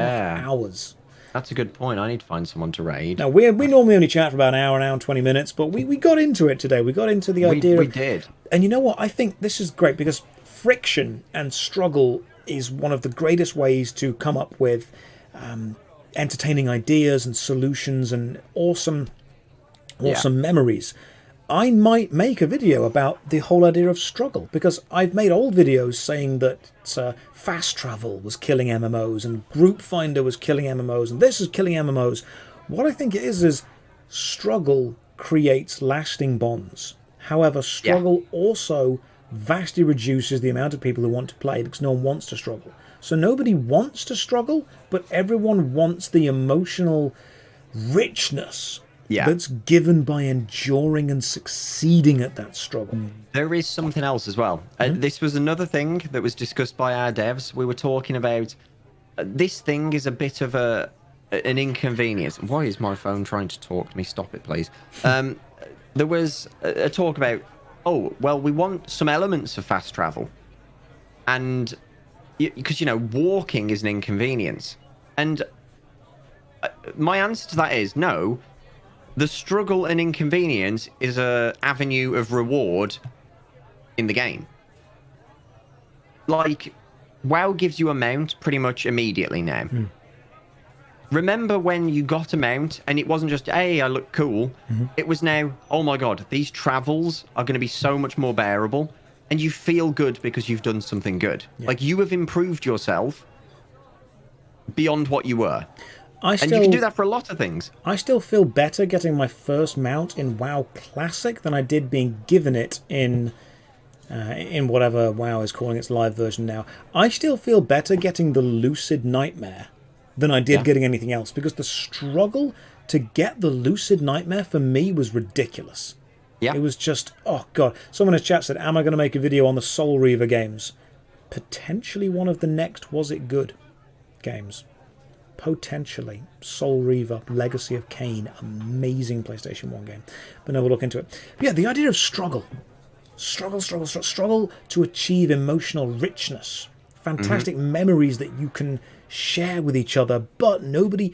hours. That's a good point. I need to find someone to raid. Now, we normally only chat for about an hour and 20 minutes, but we got into it today. We got into the idea we did. And you know what? I think this is great, because friction and struggle is one of the greatest ways to come up with entertaining ideas and solutions and awesome memories. I might make a video about the whole idea of struggle, because I've made old videos saying that fast travel was killing MMOs and group finder was killing MMOs and this is killing MMOs. What I think it is struggle creates lasting bonds. However, struggle also vastly reduces the amount of people who want to play, because no one wants to struggle. So nobody wants to struggle, but everyone wants the emotional richness that's given by enduring and succeeding at that struggle. There is something else as well. This was another thing that was discussed by our devs. We were talking about this thing is a bit of an inconvenience. Why is my phone trying to talk to me? Stop it, please. There was a talk about, we want some elements of fast travel. And because, walking is an inconvenience. And my answer to that is no. The struggle and inconvenience is an avenue of reward in the game. WoW gives you a mount pretty much immediately now. Remember when you got a mount and it wasn't just, hey, I look cool. It was now, oh my god, these travels are going to be so much more bearable. And you feel good because you've done something good. You have improved yourself beyond what you were. And you can do that for a lot of things. I still feel better getting my first mount in WoW Classic than I did being given it in in whatever WoW is calling its live version now. I still feel better getting the Lucid Nightmare than I did getting anything else, because the struggle to get the Lucid Nightmare for me was ridiculous. Yeah. It was just, oh god. Someone in the chat said, am I going to make a video on the Soul Reaver games? Potentially one of the next Was It Good games. Potentially. Soul Reaver, Legacy of Kain, amazing PlayStation 1 game. But no, we'll look into it. But yeah, the idea of struggle to achieve emotional richness, fantastic memories that you can share with each other, but nobody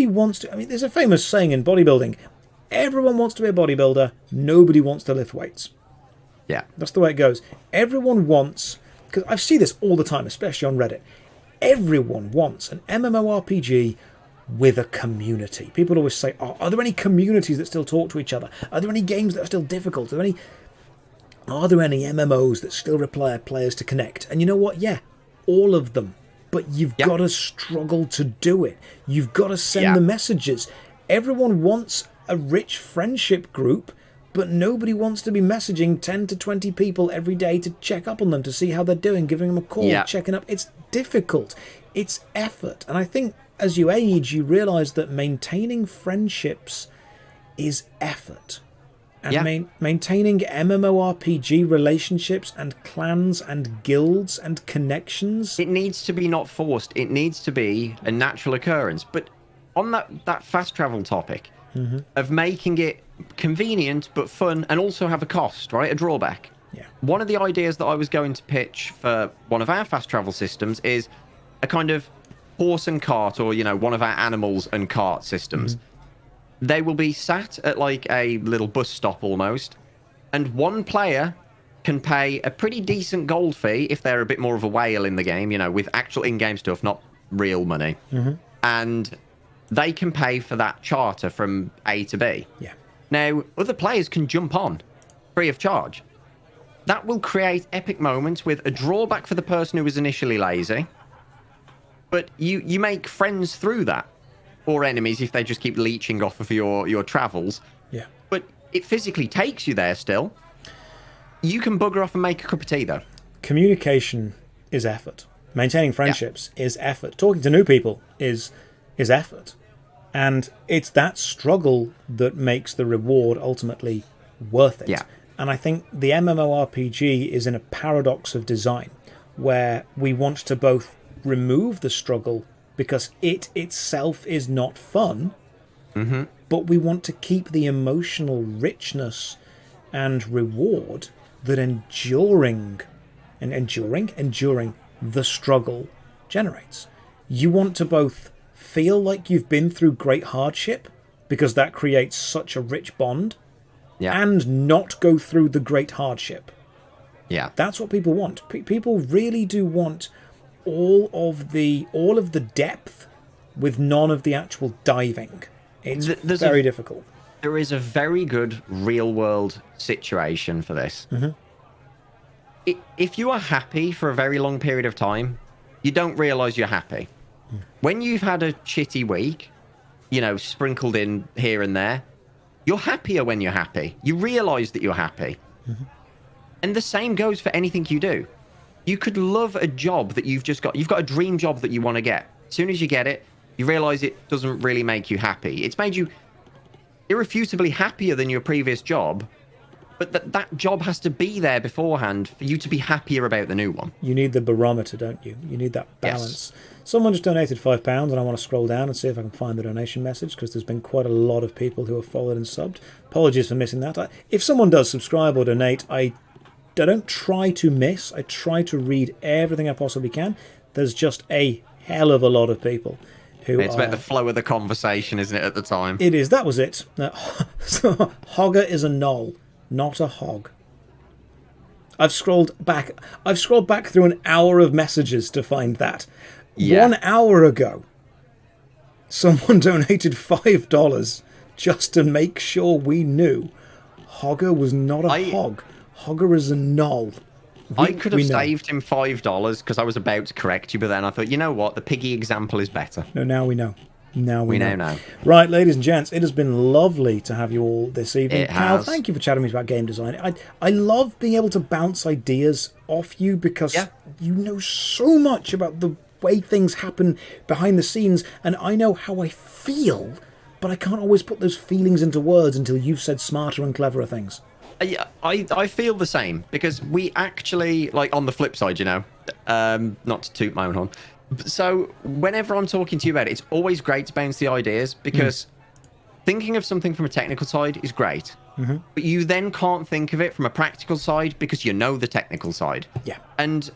wants to. I mean, there's a famous saying in bodybuilding, everyone wants to be a bodybuilder, nobody wants to lift weights. Yeah, that's the way it goes. Everyone wants, because I see this all the time, especially on Reddit, everyone wants an MMORPG with a community. People always say, oh, are there any communities that still talk to each other? Are there any games that are still difficult? Are there any MMOs that still require players to connect? And you know what? Yeah, all of them. But you've got to struggle to do it. You've got to send the messages. Everyone wants a rich friendship group, but nobody wants to be messaging 10 to 20 people every day to check up on them, to see how they're doing, giving them a call, checking up. It's difficult. It's effort. And I think as you age, you realise that maintaining friendships is effort. And maintaining MMORPG relationships and clans and guilds and connections. It needs to be not forced. It needs to be a natural occurrence. But on that fast travel topic of making it convenient but fun and also have a cost, right? A drawback. Yeah. One of the ideas that I was going to pitch for one of our fast travel systems is a kind of horse and cart, or, one of our animals and cart systems. They will be sat at like a little bus stop almost, and one player can pay a pretty decent gold fee if they're a bit more of a whale in the game, with actual in-game stuff, not real money. And they can pay for that charter from A to B. Yeah. Now, other players can jump on free of charge. That will create epic moments with a drawback for the person who was initially lazy, but you make friends through that. Or enemies if they just keep leeching off of your travels. Yeah. But it physically takes you there still. You can bugger off and make a cup of tea, though. Communication is effort. Maintaining friendships is effort. Talking to new people is effort. And it's that struggle that makes the reward ultimately worth it. Yeah. And I think the MMORPG is in a paradox of design, where we want to both remove the struggle because it itself is not fun, but we want to keep the emotional richness and reward that enduring the struggle generates. You want to both feel like you've been through great hardship, because that creates such a rich bond, and not go through the great hardship. Yeah, that's what people want. People really do want all of the depth with none of the actual diving. It's very difficult. There is a very good real world situation for this. If you are happy for a very long period of time, you don't realize you're happy. When you've had a shitty week, sprinkled in here and there, you're happier when you're happy. You realize that you're happy. And the same goes for anything you do. You could love a job that you've just got. You've got a dream job that you want to get. As soon as you get it, you realize it doesn't really make you happy. It's made you irrefutably happier than your previous job, but that job has to be there beforehand for you to be happier about the new one. You need the barometer, don't you? You need that balance. Yes. Someone just donated £5, and I want to scroll down and see if I can find the donation message, because there's been quite a lot of people who have followed and subbed. Apologies for missing that. If someone does subscribe or donate, I don't try to miss. I try to read everything I possibly can. There's just a hell of a lot of people who It's about the flow of the conversation, isn't it, at the time? It is. That was it. Hogger is a knoll, not a hog. I've scrolled back through an hour of messages to find that. Yeah. 1 hour ago, someone donated $5 just to make sure we knew Hogger was not a hog. Hogger is a knoll. I could have saved him $5 because I was about to correct you, but then I thought, you know what? The piggy example is better. No, now we know. Now we know. Right, ladies and gents, it has been lovely to have you all this evening. Cal, has. thank you for chatting with me about game design. I love being able to bounce ideas off you because you know so much about the way things happen behind the scenes, and I know how I feel, but I can't always put those feelings into words until you've said smarter and cleverer things. Yeah, I feel the same, because we actually, like, on the flip side, you know, not to toot my own horn, so whenever I'm talking to you about it, it's always great to bounce the ideas, because thinking of something from a technical side is great, but you then can't think of it from a practical side because you know the technical side. Yeah. And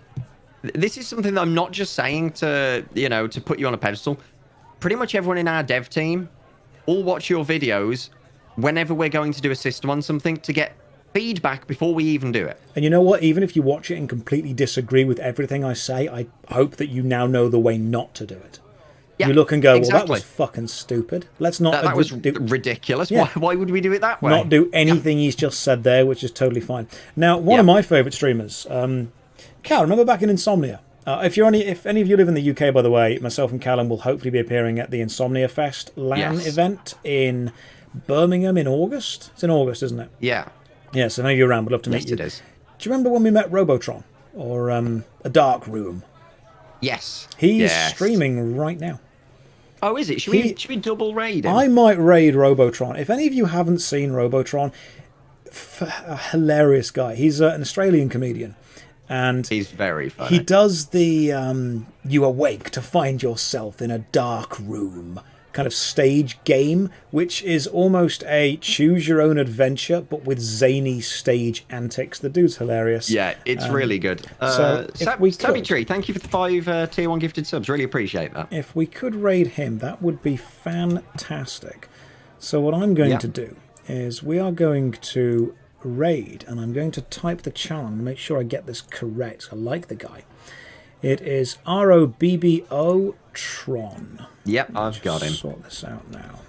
this is something that I'm not just saying to, you know, to put you on a pedestal. Pretty much everyone in our dev team all watch your videos whenever we're going to do a system on something to get feedback before we even do it. And you know what? Even if you watch it and completely disagree with everything I say, I hope that you now know the way not to do it. Yeah, you look and go, well, that was fucking stupid. Let's not... That was ridiculous. Yeah. Why would we do it that way? Not do anything he's just said there, which is totally fine. Now, one of my favourite streamers, Cal, remember back in Insomnia? If any of you live in the UK, by the way, myself and Callum will hopefully be appearing at the Insomnia Fest LAN event in Birmingham in August. It's in August, isn't it? Yeah. Yes, I know you're around. We'd love to meet you. It is. Do you remember when we met Robotron? Or A Dark Room? Yes. He's streaming right now. Oh, is it? Should we double raid him? I might raid Robotron. If any of you haven't seen Robotron, a hilarious guy. He's an Australian comedian. And he's very funny. He does the you awake to find yourself in a dark room kind of stage game, which is almost a choose your own adventure but with zany stage antics. The dude's hilarious. Yeah, it's really good. So Tree, thank you for the 5 tier 1 gifted subs. Really appreciate that. If we could raid him, that would be fantastic. So what I'm going to do is we are going to raid, and I'm going to type the challenge and make sure I get this correct. I like the guy. It is ROBBO Tron. Yep, I've got him. Sort this out now.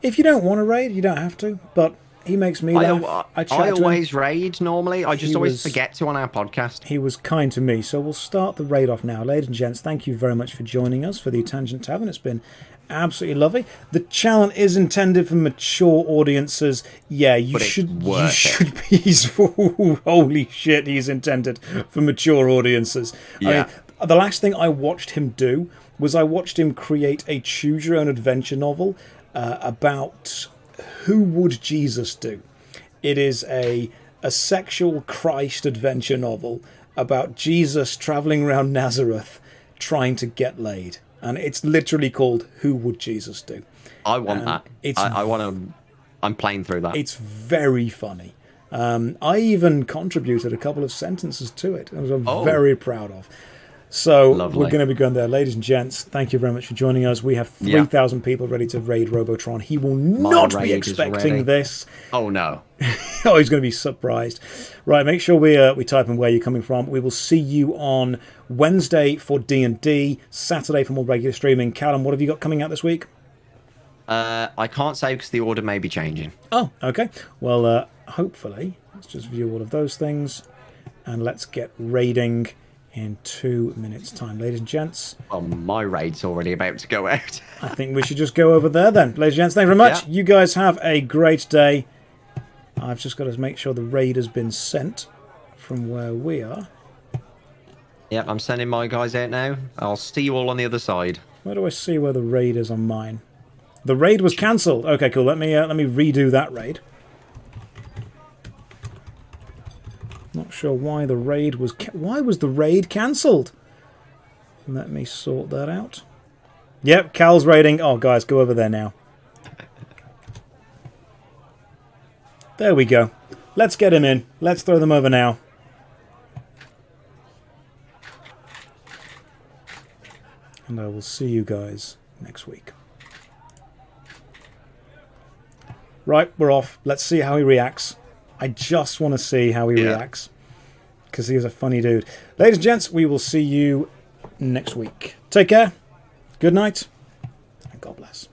If you don't want to raid, you don't have to, but he makes me laugh. I always raid normally. I just always forget to on our podcast. He was kind to me, so we'll start the raid off now. Ladies and gents, thank you very much for joining us for the Tangent Tavern. It's been absolutely lovely. The challenge is intended for mature audiences. Yeah, you should be. Holy shit, he's intended for mature audiences. Yeah. I mean, the last thing I watched him do was I watched him create a choose your own adventure novel about who would Jesus do. It is a sexual Christ adventure novel about Jesus traveling around Nazareth trying to get laid. And it's literally called Who Would Jesus Do? I want that. I'm playing through that. It's very funny. I even contributed a couple of sentences to it, which I'm very proud of. So we're going to be going there. Ladies and gents, thank you very much for joining us. We have 3,000 people ready to raid Robotron. He will not be expecting this. Oh, no. Oh, he's going to be surprised. Right, make sure we type in where you're coming from. We will see you on Wednesday for D&D, Saturday for more regular streaming. Callum, what have you got coming out this week? I can't say because the order may be changing. Oh, okay. Well, hopefully, let's just view all of those things, and let's get raiding in 2 minutes' time. Ladies and gents. Well, my raid's already about to go out. I think we should just go over there then. Ladies and gents, thank you very much. Yeah. You guys have a great day. I've just got to make sure the raid has been sent from where we are. Yep, I'm sending my guys out now. I'll see you all on the other side. Where do I see where the raid is on mine? The raid was cancelled. Okay, cool. Let me redo that raid. Not sure why the raid was... Why was the raid cancelled? Let me sort that out. Yep, Cal's raiding. Oh, guys, go over there now. There we go. Let's get him in. Let's throw them over now. And I will see you guys next week. Right, we're off. Let's see how he reacts. I just want to see how he reacts. Because he is a funny dude. Ladies and gents, we will see you next week. Take care. Good night. And God bless.